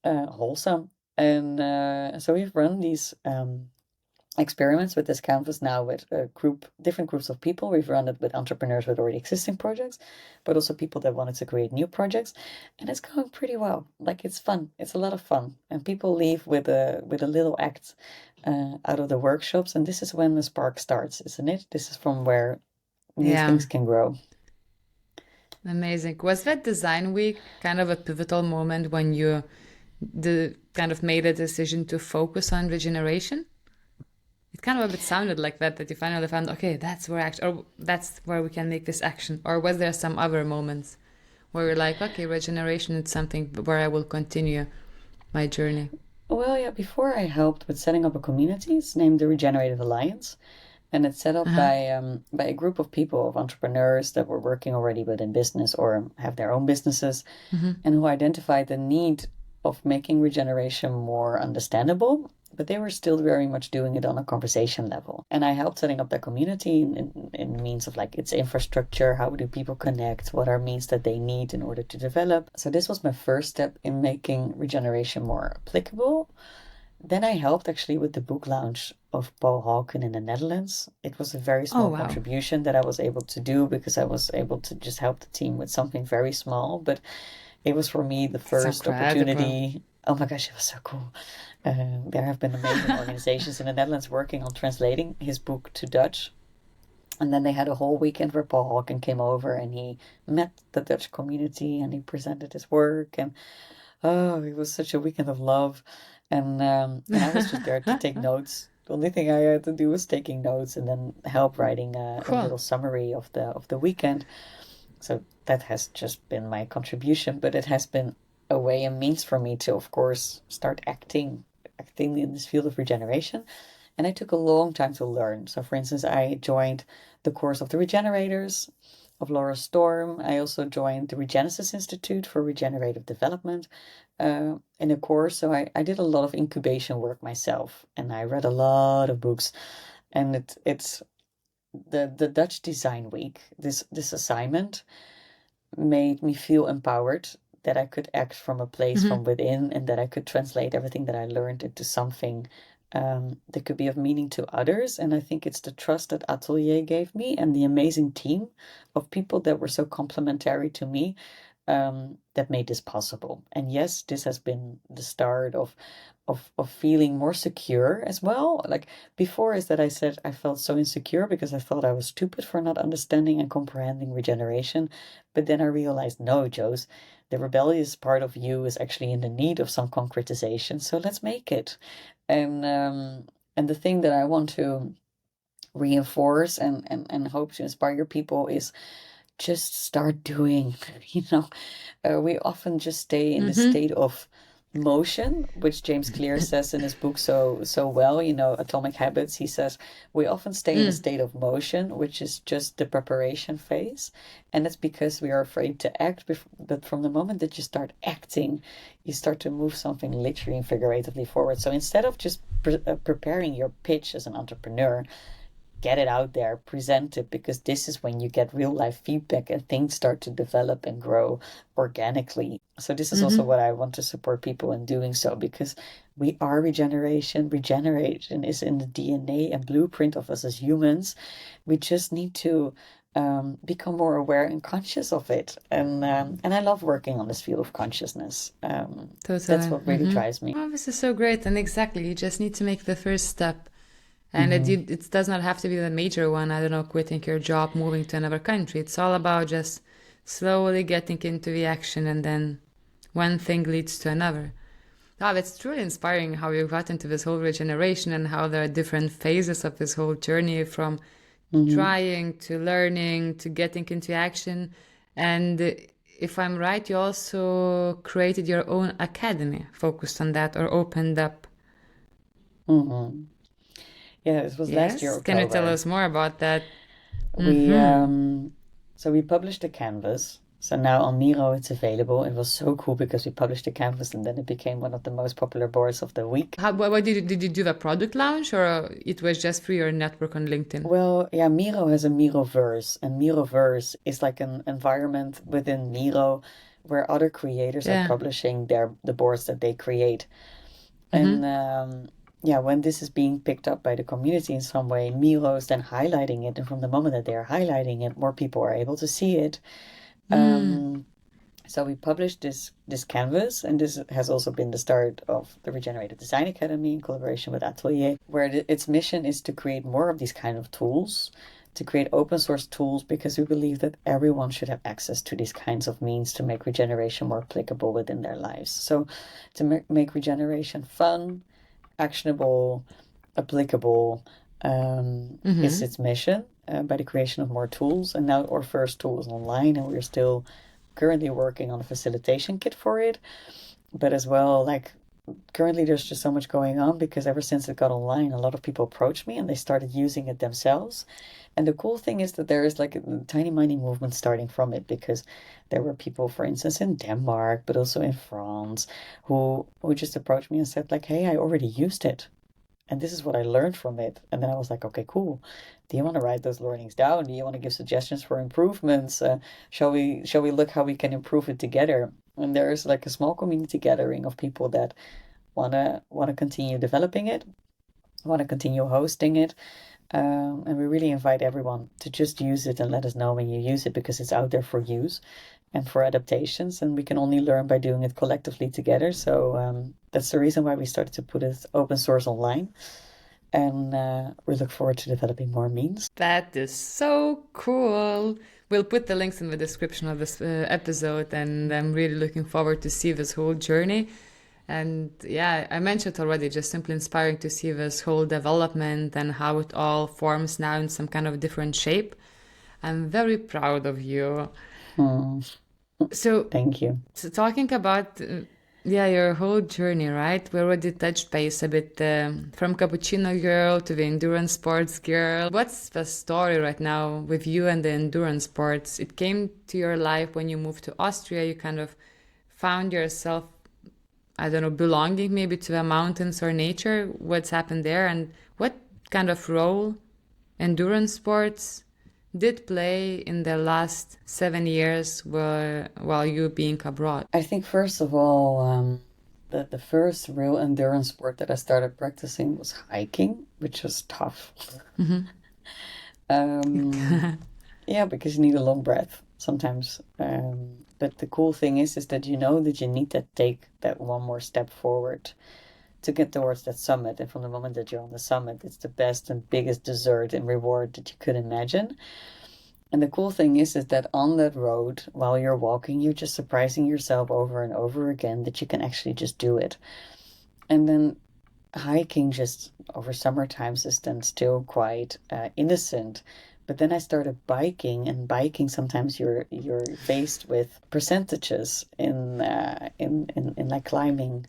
wholesome. And so we've run these experiments with this canvas now with different groups of people. We've run it with entrepreneurs with already existing projects, but also people that wanted to create new projects, and it's going pretty well. Like it's fun. It's a lot of fun, and people leave with a little act out of the workshops, and this is when the spark starts, isn't it? This is from where new Yeah, things can grow. amazing. Was that design week kind of a pivotal moment when you kind of made a decision to focus on regeneration? It kind of a bit sounded like that you finally found, okay, that's where or that's where we can make this action. Or was there some other moments where you're like, okay, regeneration is something where I will continue my journey? Well, yeah, before I helped with setting up a community. It's named the Regenerative Alliance, and it's set up Uh-huh. by a group of people, of entrepreneurs that were working already within business or have their own businesses, Mm-hmm. and who identified the need of making regeneration more understandable, but they were still very much doing it on a conversation level. And I helped setting up that community in means of like its infrastructure. How do people connect? What are means that they need in order to develop? So this was my first step in making regeneration more applicable. Then I helped actually with the book launch of Paul Hawken in the Netherlands. It was a very Oh, small wow. contribution that I was able to do because I was able to just help the team with something very small, but it was for me the That's first incredible. opportunity. Oh my gosh, it was so cool. There have been amazing organizations in the Netherlands working on translating his book to Dutch. And then they had a whole weekend where Paul Hawken came over and he met the Dutch community and he presented his work. And oh, it was such a weekend of love. And I was just there to take notes. The only thing I had to do was taking notes and then help writing a Cool. little summary of the weekend. So that has just been my contribution, but it has been a way and means for me to, of course, start acting in this field of regeneration. And I took a long time to learn. So, for instance, I joined the course of the Regenerators of Laura Storm. I also joined the Regenesis Institute for Regenerative Development in a course. So I did a lot of incubation work myself, and I read a lot of books. And it's the Dutch Design Week. This assignment made me feel empowered that I could act from a place Mm-hmm. from within and that I could translate everything that I learned into something that could be of meaning to others. And I think it's the trust that Atelier gave me and the amazing team of people that were so complementary to me that made this possible. And yes, this has been the start of feeling more secure as well. Like before is that I said I felt so insecure because I thought I was stupid for not understanding and comprehending regeneration. But then I realized, no, Jose, the rebellious part of you is actually in the need of some concretization. So let's make it. And the thing that I want to reinforce and hope to inspire people is just start doing. We often just stay in the Mm-hmm. state of motion, which James Clear says in his book so well, Atomic Habits. He says we often stay in a Mm. state of motion, which is just the preparation phase, and it's because we are afraid to act. But from the moment that you start acting, you start to move something literally and figuratively forward. So instead of just preparing your pitch as an entrepreneur, get it out there, present it, because this is when you get real life feedback and things start to develop and grow organically. So this is also Mm-hmm. what I want to support people in doing so, because we are regeneration. Regeneration is in the DNA and blueprint of us as humans. We just need to become more aware and conscious of it. And I love working on this field of consciousness. That's Totally. what really Mm-hmm. drives me. Oh, this is so great. And exactly, you just need to make the first step. And Hmm. it does not have to be the major one. I don't know, quitting your job, moving to another country. It's all about just slowly getting into the action, and then one thing leads to another. Oh, it's truly inspiring how you got into this whole regeneration and how there are different phases of this whole journey, from Hmm. trying to learning to getting into action. And if I'm right, you also created your own academy focused on that, or opened up. Hmm. Yeah, it was last year, Yes? Can you tell October. us more about that? We Mm-hmm. so we published a canvas. So now on Miro it's available. It was so cool because we published a canvas and then it became one of the most popular boards of the week. What did you do, the product launch, or it was just through your network on LinkedIn? Well, yeah, Miro has a Miroverse, and Miroverse is like an environment within Miro where other creators are Yeah. publishing the boards that they create. And Mm-hmm. yeah, when this is being picked up by the community in some way, Miro is then highlighting it, and from the moment that they are highlighting it, more people are able to see it. Mm. Um, So we published this canvas, and this has also been the start of the Regenerative Design Academy in collaboration with Atelier, where its mission is to create more of these kind of tools, to create open source tools, because we believe that everyone should have access to these kinds of means to make regeneration more applicable within their lives. So to make regeneration fun, actionable, applicable, is Mm-hmm. its mission, by the creation of more tools. And now our first tool is online, and we're still currently working on a facilitation kit for it. But as well, like currently there's just so much going on, because ever since it got online, a lot of people approached me and they started using it themselves. And the cool thing is that there is like a tiny mining movement starting from it, because there were people, for instance, in Denmark, but also in France, who just approached me and said like, "Hey, I already used it, and this is what I learned from it." And then I was like, okay, cool. Do you want to write those learnings down? Do you want to give suggestions for improvements? Shall we look how we can improve it together? And there's like a small community gathering of people that wanna continue developing it, wanna continue hosting it. And we really invite everyone to just use it and let us know when you use it, because it's out there for use and for adaptations, and we can only learn by doing it collectively together. So that's the reason why we started to put it open source online, and we look forward to developing more means. That is so cool. We'll put the links in the description of this episode, and I'm really looking forward to see this whole journey. And yeah, I mentioned already, just simply inspiring to see this whole development and how it all forms now in some kind of different shape. I'm very proud of you. Hmm. So, Thank you. talking about yeah, your whole journey, right? We already touched base a bit, from cappuccino girl to the endurance sports girl. What's the story right now with you and the endurance sports? It came to your life when you moved to Austria. You kind of found yourself, I don't know, belonging maybe to the mountains or nature. What's happened there, and what kind of role endurance sports did play in the last 7 years while you being abroad? I think first of all, the first real endurance sport that I started practicing was hiking, which was tough. Um, yeah, because you need a long breath sometimes. But the cool thing is that you know that you need to take that one more step forward to get towards that summit. And from the moment that you're on the summit, it's the best and biggest dessert and reward that you could imagine. And the cool thing is that on that road, while you're walking, you're just surprising yourself over and over again that you can actually just do it. And then hiking just over summer times is then still quite innocent. But then I started biking, and biking sometimes you're faced with percentages in like climbing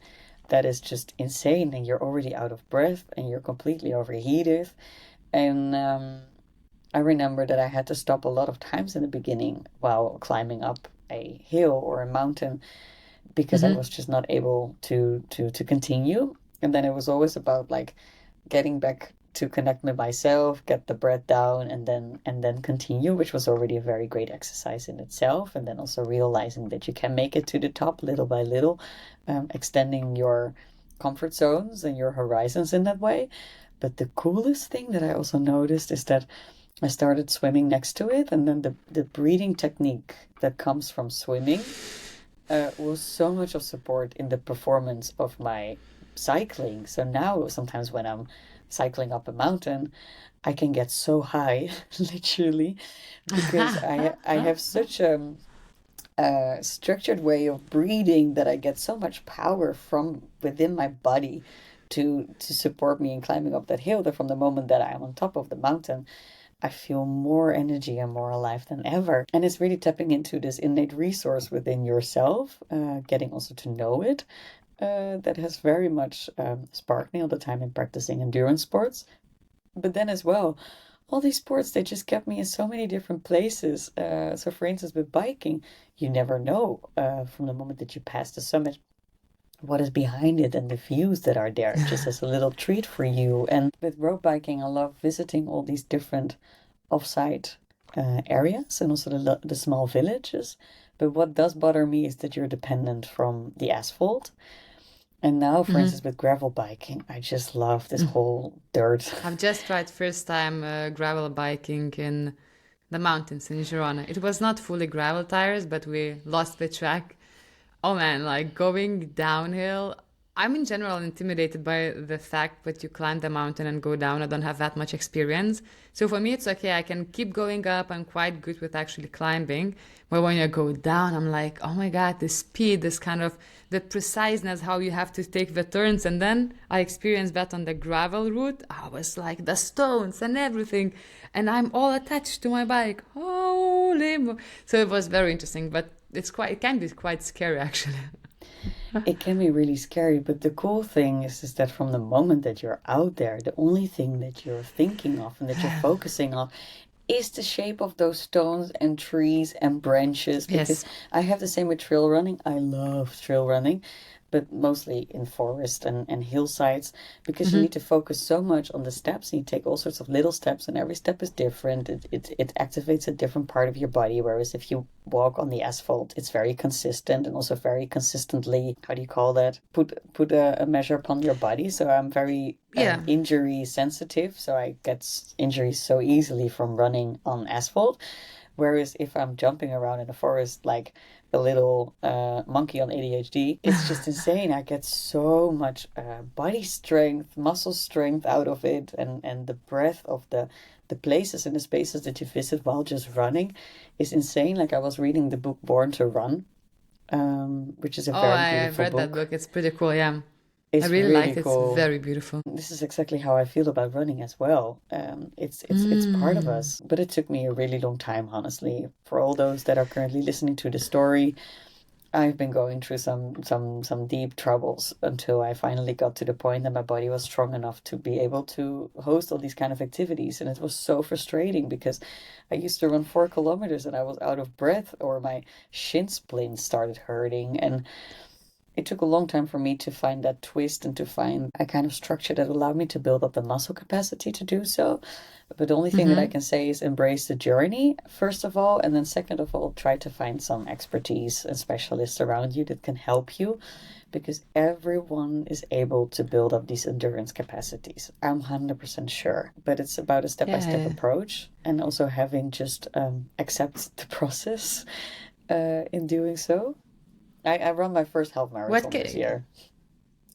that is just insane, and you're already out of breath and you're completely overheated. And I remember that I had to stop a lot of times in the beginning while climbing up a hill or a mountain because I Mm-hmm. was just not able to continue. And then it was always about like getting back to connect with myself, get the breath down, and then continue, which was already a very great exercise in itself. And then also realizing that you can make it to the top little by little, extending your comfort zones and your horizons in that way. But the coolest thing that I also noticed is that I started swimming next to it, and then the breathing technique that comes from swimming was so much of support in the performance of my cycling. So now sometimes when I'm cycling up a mountain, I can get so high, literally, because I have such a structured way of breathing that I get so much power from within my body to support me in climbing up that hill that from the moment that I am on top of the mountain, I feel more energy and more alive than ever. And it's really tapping into this innate resource within yourself, getting also to know it. That has very much sparked me all the time in practicing endurance sports. But then as well, all these sports, they just kept me in so many different places. So for instance, with biking, you never know from the moment that you pass the summit what is behind it and the views that are there, just as a little treat for you. And with road biking, I love visiting all these different off-site areas and also the small villages. But what does bother me is that you're dependent from the asphalt. And now, for Mm-hmm. instance, with gravel biking, I just love this whole dirt. I've just tried first time gravel biking in the mountains in Girona. It was not fully gravel tires, but we lost the track. Oh man, like going downhill. I'm in general intimidated by the fact that you climb the mountain and go down. I don't have that much experience. So for me, it's okay. I can keep going up. I'm quite good with actually climbing. But when you go down, I'm like, oh my God, the speed, this kind of the preciseness, how you have to take the turns. And then I experienced that on the gravel route. I was like the stones and everything. And I'm all attached to my bike. Holy So it was very interesting, but it can be quite scary actually. It can be really scary, but the cool thing is that from the moment that you're out there, the only thing that you're thinking of and that you're focusing on is the shape of those stones and trees and branches. Because Yes. I have the same with trail running. I love trail running, but mostly in forest and hillsides because you Hmm. need to focus so much on the steps and you take all sorts of little steps and every step is different. It activates a different part of your body. Whereas if you walk on the asphalt, it's very consistent and also very consistently, how do you call that? Put a measure upon your body. So I'm very Yeah. injury sensitive. So I get injuries so easily from running on asphalt. Whereas if I'm jumping around in the forest like a little monkey on ADHD, it's just insane. I get so much body strength, muscle strength out of it, and the breadth of the places and the spaces that you visit while just running is insane. Like I was reading the book Born to Run, which is a Oh, very I've beautiful read that book. book. It's pretty cool. Yeah. I It's really really liked it. It's cool. very beautiful. This is exactly how I feel about running as well. It's part of Mm. us, but it took me a really long time, honestly. For all those that are currently listening to the story, I've been going through some deep troubles until I finally got to the point that my body was strong enough to be able to host all these kind of activities. And it was so frustrating because I used to run 4 kilometers and I was out of breath or my shin splints started hurting. And it took a long time for me to find that twist and to find a kind of structure that allowed me to build up the muscle capacity to do so. But the only thing that I Mm-hmm. can say is embrace the journey, first of all, and then second of all, try to find some expertise and specialists around you that can help you because everyone is able to build up these endurance capacities. I'm 100% sure, but it's about a step-by-step Yeah. approach and also having just accept the process in doing so. I run my first half What marathon this can... year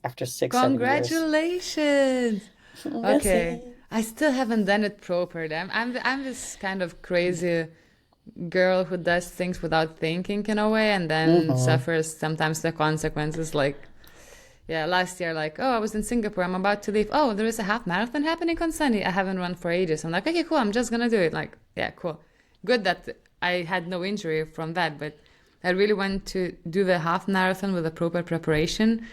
after 6, 7 years. Congratulations. Okay. Merci. I still haven't done it properly. I'm this kind of crazy girl who does things without thinking in a way and then Mm-hmm. suffers sometimes the consequences like Yeah, last year, like, oh, I was in Singapore. I'm about to leave. Oh, there is a half marathon happening on Sunday. I haven't run for ages. I'm like, okay, cool. I'm just gonna do it. Like, yeah, cool. Good that I had no injury from that, but I really want to do the half marathon with a proper preparation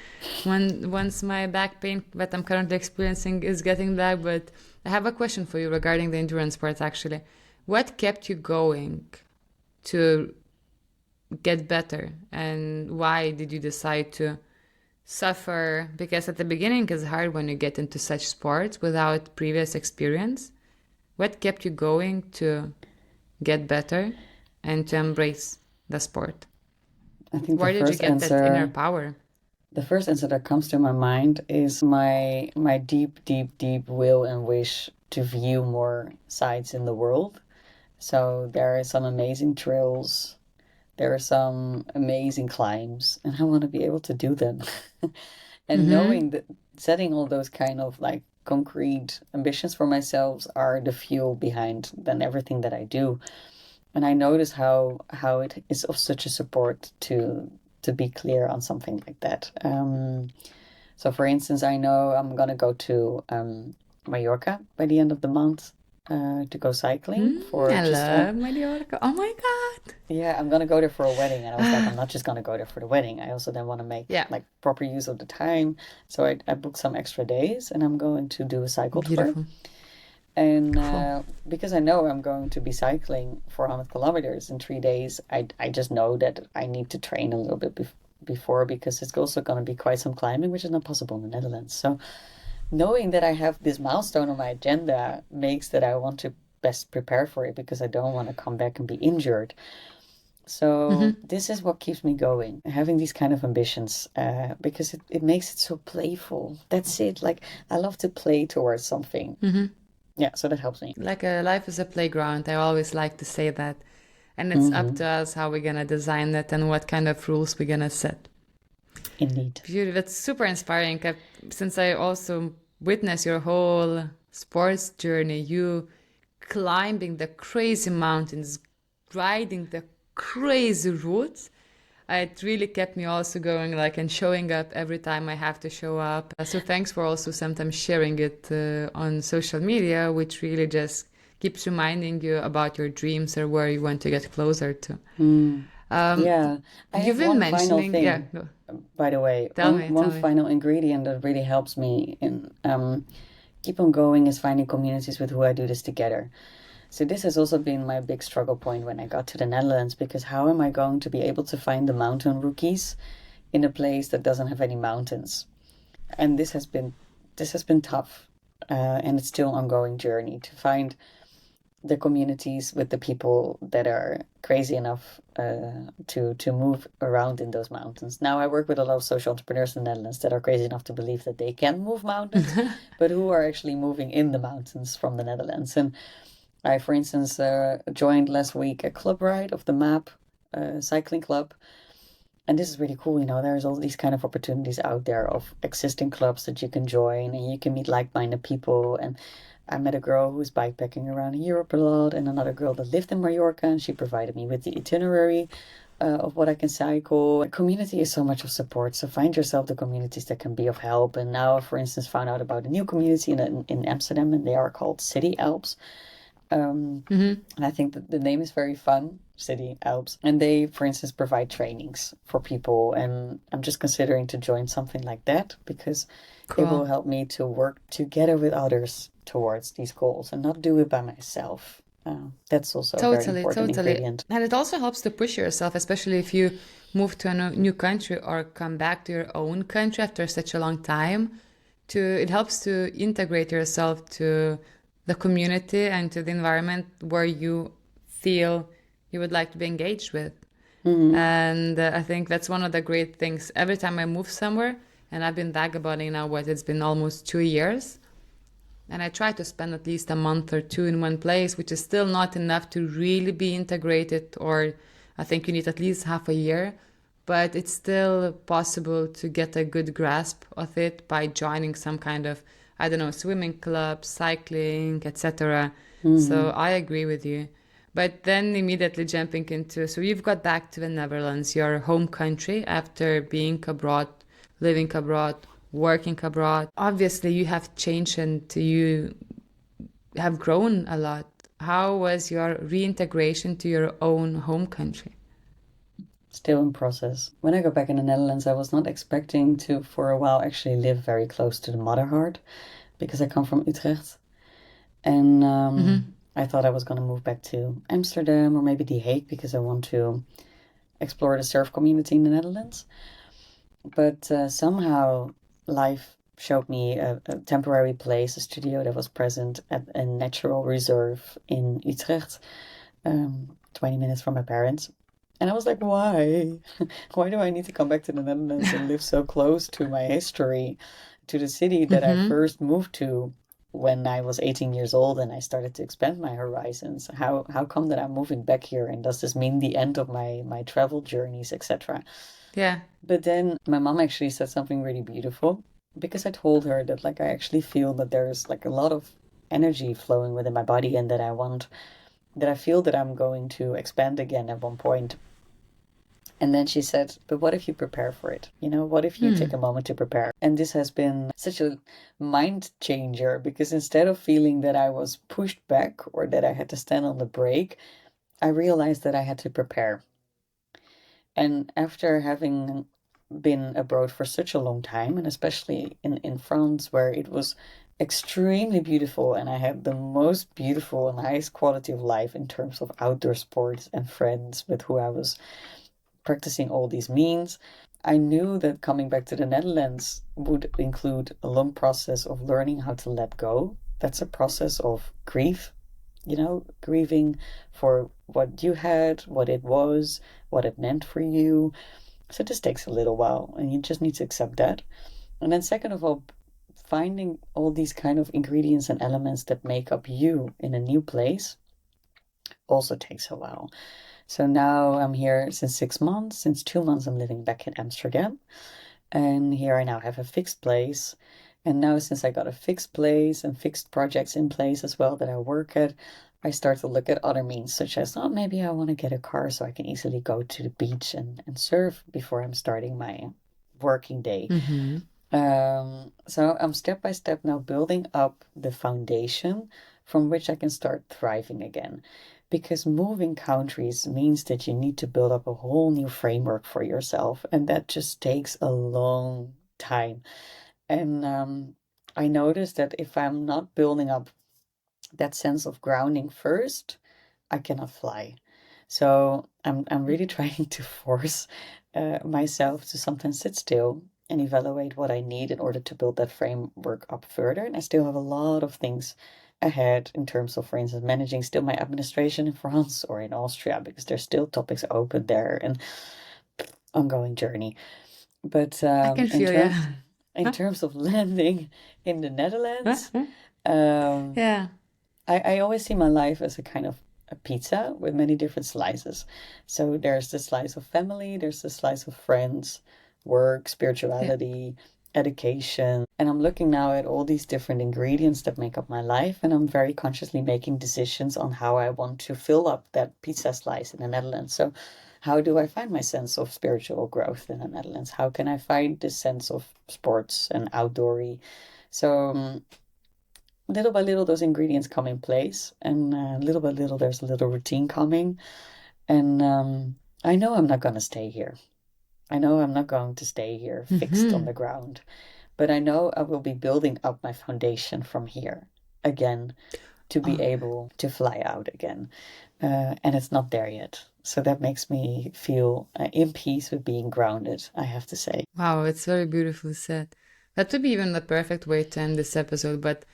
when once my back pain that I'm currently experiencing is getting back. But I have a question for you regarding the endurance sport actually. What kept you going to get better, and why did you decide to suffer? Because at the beginning it's hard when you get into such sports without previous experience. What kept you going to get better and to embrace the sport? I think Where did you get that inner power? the first answer that comes to my mind is my deep, deep, deep will and wish to view more sites in the world. So there are some amazing trails, there are some amazing climbs, and I want to be able to do them. And Mm-hmm. knowing that setting all those kind of like concrete ambitions for myself are the fuel behind then everything that I do. And I notice how it is of such a support to be clear on something like that. So for instance, I know I'm gonna go to Mallorca by the end of the month to go cycling for I just love Mallorca. Oh my God. yeah, I'm gonna go there for a wedding, and I was like, I'm not just gonna go there for the wedding. I also then want to make Yeah, like proper use of the time. So I booked some extra days, and I'm going to do a cycle tour. beautiful. And Cool. because I know I'm going to be cycling 400 kilometers in 3 days, I just know that I need to train a little bit before because it's also going to be quite some climbing, which is not possible in the Netherlands. So knowing that I have this milestone on my agenda makes that I want to best prepare for it because I don't want to come back and be injured. So Mm-hmm. this is what keeps me going, having these kind of ambitions, because it makes it so playful. That's it. Like I love to play towards something. Mm-hmm. Yeah, so that helps me. Like a life is a playground. I always like to say that. And it's up to Hmm. us how we're gonna design it and what kind of rules we're gonna set. Indeed. Beautiful. That's super inspiring. Since I also witnessed your whole sports journey, you climbing the crazy mountains, riding the crazy routes. It really kept me also going, like, and showing up every time I have to show up. So thanks for also sometimes sharing it on social media, which really just keeps reminding you about your dreams or where you want to get closer to. Mm. Um, Yeah, I you've have been one final mentioning, yeah, thing, no, by the way. tell One me. final ingredient that really helps me in keep on going is finding communities with who I do this together. So this has also been my big struggle point when I got to the Netherlands because how am I going to be able to find the mountain rookies in a place that doesn't have any mountains? And this has been tough, and it's still an ongoing journey to find the communities with the people that are crazy enough to move around in those mountains. Now, I work with a lot of social entrepreneurs in the Netherlands that are crazy enough to believe that they can move mountains, but who are actually moving in the mountains from the Netherlands. And I, for instance, joined last week a club ride of the MAP cycling club. And this is really cool, there's all these kind of opportunities out there of existing clubs that you can join and you can meet like-minded people. And I met a girl who's bikepacking around Europe a lot and another girl that lived in Mallorca and she provided me with the itinerary of what I can cycle. Community is so much of support. So find yourself the communities that can be of help. And now, for instance, found out about a new community in Amsterdam and they are called City Alps. And I think that the name is very fun, City Alps. And they, for instance, provide trainings for people. And I'm just considering to join something like that because it will Cool. help me to work together with others towards these goals and not do it by myself. That's also a very Totally, important totally. ingredient. And it also helps to push yourself, especially if you move to a new country or come back to your own country after such a long time. It helps to integrate yourself to the community and to the environment where you feel you would like to be engaged with. Hmm. And I think that's one of the great things. Every time I move somewhere, and I've been vagabonding now, it's been almost 2 years. And I try to spend at least a month or two in one place, which is still not enough to really be integrated, or I think you need at least half a year. But it's still possible to get a good grasp of it by joining some kind of, I don't know, swimming club, cycling, etc. So Hmm. I agree with you. But then immediately jumping into, so you've got back to the Netherlands, your home country, after being abroad living abroad, working abroad. Obviously, you have changed and you have grown a lot. How was your reintegration to your own home country? Still in process. When I got back in the Netherlands, I was not expecting to, for a while, actually live very close to the mother heart because I come from Utrecht. And I thought I was going to move back to Amsterdam or maybe The Hague because I want to explore the surf community in the Netherlands. But somehow life showed me a temporary place, a studio that was present at a natural reserve in Utrecht, 20 minutes from my parents. And I was like, why? Why do I need to come back to the Netherlands and live so close to my history, to the city that I first moved to when I was 18 years old and I started to expand my horizons? How come that I'm moving back here? And does this mean the end of my travel journeys, etc.? Yeah. But then my mom actually said something really beautiful because I told her that like I actually feel that there's like a lot of energy flowing within my body and that I feel that I'm going to expand again at one point. And then she said, but what if you prepare for it? You know, what if you take a moment to prepare? And this has been such a mind changer because instead of feeling that I was pushed back or that I had to stand on the brake, I realized that I had to prepare. And after having been abroad for such a long time, and especially in France, where it was extremely beautiful and I had the most beautiful and highest quality of life in terms of outdoor sports and friends with who I was practicing all these means, I knew that coming back to the Netherlands would include a long process of learning how to let go. That's a process of grief, you know, grieving for what you had, what it was, what it meant for you. So this takes a little while and you just need to accept that. And then second of all, finding all these kind of ingredients and elements that make up you in a new place also takes a while. So now I'm here since 6 months. Since 2 months, I'm living back in Amsterdam. And here I now have a fixed place. And now, since I got a fixed place and fixed projects in place as well that I work at, I start to look at other means, such as, oh, maybe I want to get a car so I can easily go to the beach and surf before I'm starting my working day. So I'm step by step now building up the foundation from which I can start thriving again. Because moving countries means that you need to build up a whole new framework for yourself, and that just takes a long time. And I noticed that if I'm not building up that sense of grounding first, I cannot fly. So I'm really trying to force myself to sometimes sit still and evaluate what I need in order to build that framework up further. And I still have a lot of things ahead in terms of, for instance, managing still my administration in France or in Austria, because there's still topics open there and ongoing journey. But I can feel you. in terms of landing in the Netherlands, um, Yeah. I always see my life as a kind of a pizza with many different slices. So there's the slice of family, there's the slice of friends, work, Yeah. spirituality, education. And I'm looking now at all these different ingredients that make up my life, and I'm very consciously making decisions on how I want to fill up that pizza slice in the Netherlands. So how do I find my sense of spiritual growth in the Netherlands? How can I find this sense of sports and outdoory? So little by little, those ingredients come in place, and little by little, there's a little routine coming. And I know I'm not going to stay here. I know I'm not going to stay here fixed on the ground, but I know I will be building up my foundation from here again to be Oh, able to fly out again. And it's not there yet. So that makes me feel in peace with being grounded, I have to say. wow, it's very beautifully said. That would be even the perfect way to end this episode, but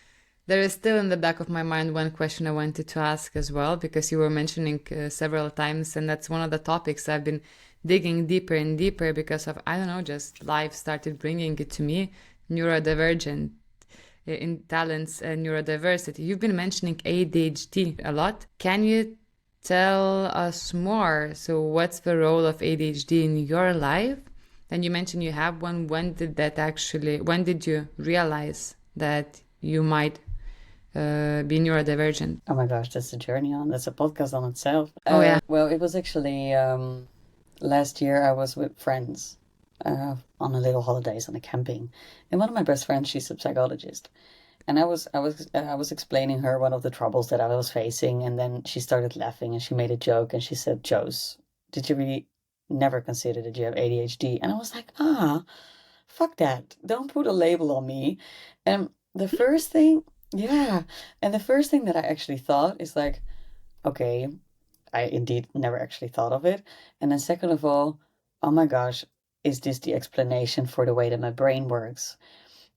there is still in the back of my mind one question I wanted to ask as well, because you were mentioning several times, and that's one of the topics I've been digging deeper and deeper because of, I don't know, just life started bringing it to me, neurodivergent in talents and neurodiversity. You've been mentioning ADHD a lot. Can you tell us more? So, what's the role of ADHD in your life? And you mentioned you have one. When did you realize that you might be neurodivergent? Oh my gosh, that's a journey on. That's a podcast on itself. Oh, yeah. Well, it was actually last year I was with friends on a little holidays on a camping. And one of my best friends, she's a psychologist. And I was explaining her one of the troubles that I was facing, and then she started laughing and she made a joke and she said, "Jose, did you really never consider that you have ADHD?" And I was like, fuck that. Don't put a label on me. And the first thing, yeah, and the first thing that I actually thought is like, okay, I indeed never actually thought of it. And then second of all, oh my gosh, is this the explanation for the way that my brain works?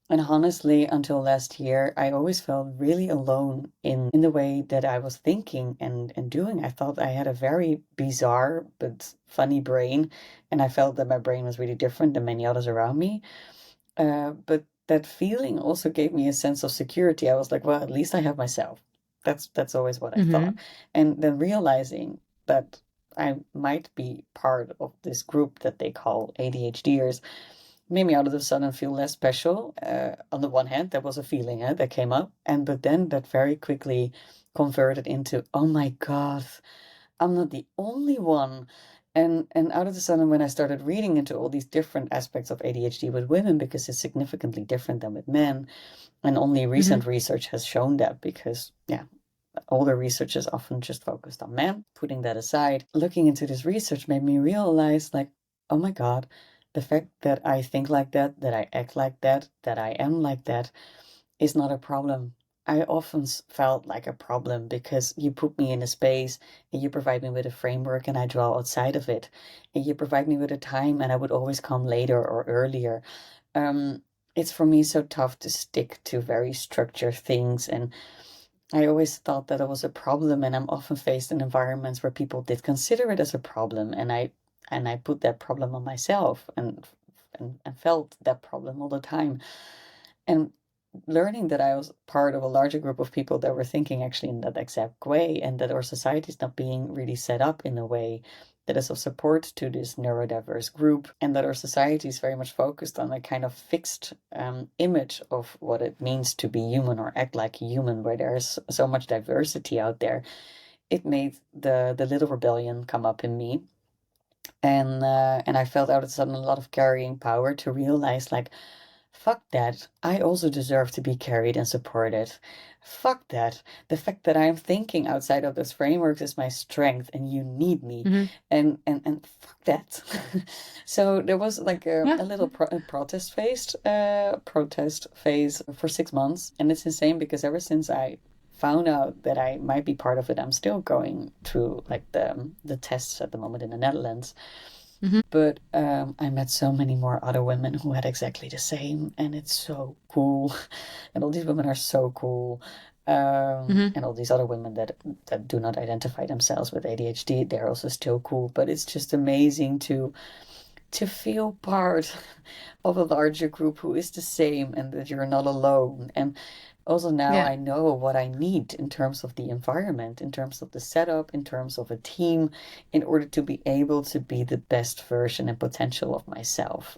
And honestly, until last year, I always felt really alone in the way that I was thinking and doing. I thought I had a very bizarre but funny brain, and I felt that my brain was really different than many others around me. But that feeling also gave me a sense of security. I was like, well, at least I have myself. That's always what I thought. Mm-hmm. And then realizing that I might be part of this group that they call ADHDers made me out of the sudden feel less special. On the one hand, there was a feeling that came up, but then that very quickly converted into, oh my God, I'm not the only one. And out of the sudden, when I started reading into all these different aspects of ADHD with women, because it's significantly different than with men, and only recent Mm-hmm. research has shown that, because yeah, older research is often just focused on men. Putting that aside, looking into this research made me realize, like, oh my God, the fact that I think like that I act like that I am like that is not a problem. I often felt like a problem because you put me in a space and you provide me with a framework and I draw outside of it. And you provide me with a time and I would always come later or earlier. Um, it's for me so tough to stick to very structured things, and I always thought that it was a problem, and I'm often faced in environments where people did consider it as a problem, and I put that problem on myself and felt that problem all the time. And learning that I was part of a larger group of people that were thinking actually in that exact way, and that our society is not being really set up in a way that is of support to this neurodiverse group, and that our society is very much focused on a kind of fixed image of what it means to be human or act like a human, where there's so much diversity out there. It made the little rebellion come up in me, and I felt out of sudden a lot of carrying power to realize, like, fuck that. I also deserve to be carried and supported. Fuck that. The fact that I'm thinking outside of those frameworks is my strength, and you need me. Mm-hmm. And fuck that. So there was like Yeah. a little protest phase for 6 months, and it's insane because ever since I found out that I might be part of it, I'm still going through like the tests at the moment in the Netherlands. Mm-hmm. But I met so many more other women who had exactly the same, and it's so cool. And all these women are so cool. Mm-hmm. And all these other women that do not identify themselves with ADHD, they're also still cool. But it's just amazing to feel part of a larger group who is the same, and that you're not alone. And also now Yeah. I know what I need in terms of the environment, in terms of the setup, in terms of a team, in order to be able to be the best version and potential of myself.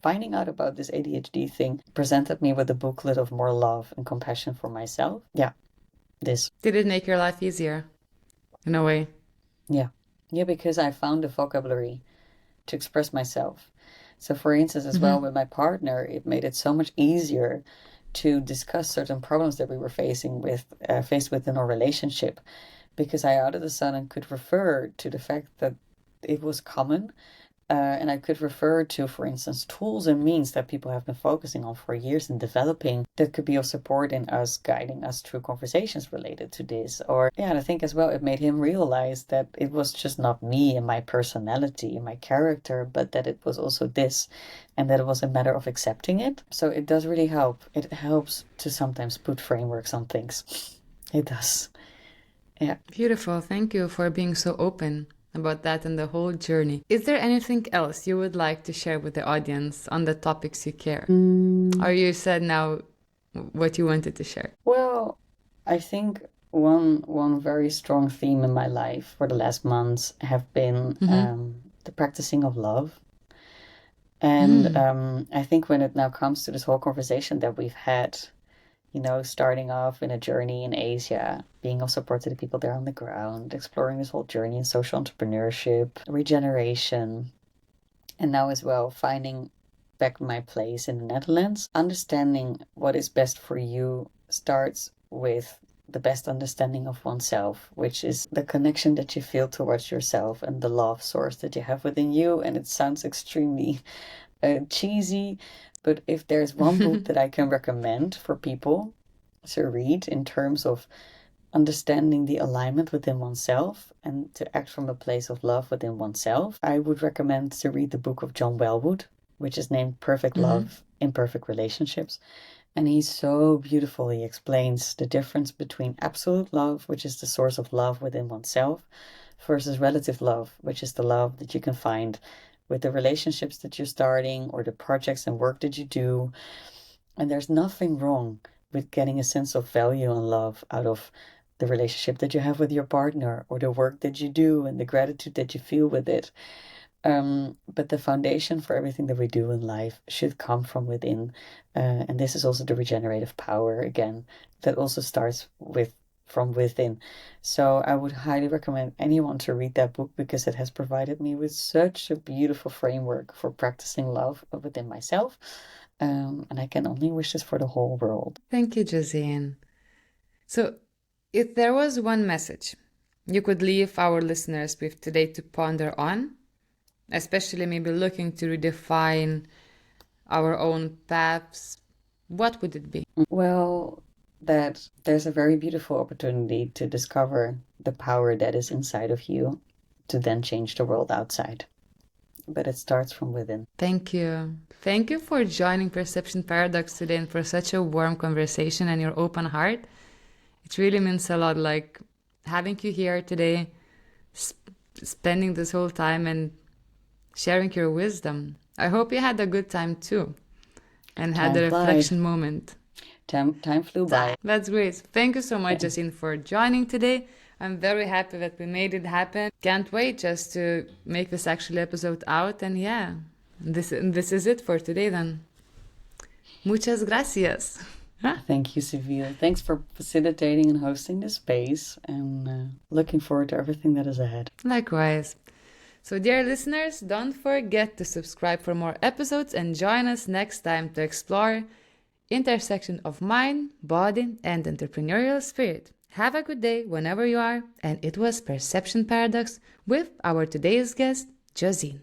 Finding out about this ADHD thing presented me with a booklet of more love and compassion for myself. Yeah, this. Did it make your life easier in a way? Yeah. Yeah, because I found the vocabulary to express myself. So, for instance, as well Mm-hmm. with my partner, it made it so much easier to discuss certain problems that we were faced with in our relationship, because I out of the sudden could refer to the fact that it was common, and I could refer to, for instance, tools and means that people have been focusing on for years and developing that could be of support in us, guiding us through conversations related to this. Or, yeah, and I think as well, it made him realize that it was just not me and my personality and my character, but that it was also this, and that it was a matter of accepting it. So it does really help. It helps to sometimes put frameworks on things. It does. Yeah. Beautiful. Thank you for being so open about that and the whole journey. Is there anything else you would like to share with the audience on the topics you care? Or you said now what you wanted to share? Well, I think one very strong theme in my life for the last months have been Mm-hmm. the practicing of love. And Mm. I think when it now comes to this whole conversation that we've had, starting off in a journey in Asia, being of support to the people there on the ground, exploring this whole journey in social entrepreneurship, regeneration, And now as well, finding back my place in the Netherlands. Understanding what is best for you starts with the best understanding of oneself, which is the connection that you feel towards yourself and the love source that you have within you. And it sounds extremely cheesy, but if there's one book that I can recommend for people to read in terms of understanding the alignment within oneself and to act from a place of love within oneself, I would recommend to read the book of John Wellwood, which is named Perfect Love in Perfect Relationships. And he so beautifully explains the difference between absolute love, which is the source of love within oneself, versus relative love, which is the love that you can find with the relationships that you're starting or the projects and work that you do. And there's nothing wrong with getting a sense of value and love out of the relationship that you have with your partner or the work that you do and the gratitude that you feel with it. But the foundation for everything that we do in life should come from within. And this is also the regenerative power, again, that also starts from within. So I would highly recommend anyone to read that book because it has provided me with such a beautiful framework for practicing love within myself. And I can only wish this for the whole world. Thank you, Josine. So, if there was one message you could leave our listeners with today to ponder on, especially maybe looking to redefine our own paths, what would it be? Well, that there's a very beautiful opportunity to discover the power that is inside of you to then change the world outside. But it starts from within. Thank you. Thank you for joining Perception Paradox today and for such a warm conversation and your open heart. It really means a lot, like having you here today, spending this whole time and sharing your wisdom. I hope you had a good time too and had a reflection moment. Time flew by. That's great. Thank you so much, Josine, for joining today. I'm very happy that we made it happen. Can't wait just to make this actual episode out. And yeah, this is it for today then. Muchas gracias. Thank you, Seville. Thanks for facilitating and hosting this space, and looking forward to everything that is ahead. Likewise. So, dear listeners, don't forget to subscribe for more episodes and join us next time to explore intersection of mind, body, and entrepreneurial spirit. Have a good day whenever you are, and it was Perception Paradox with our today's guest, Josine.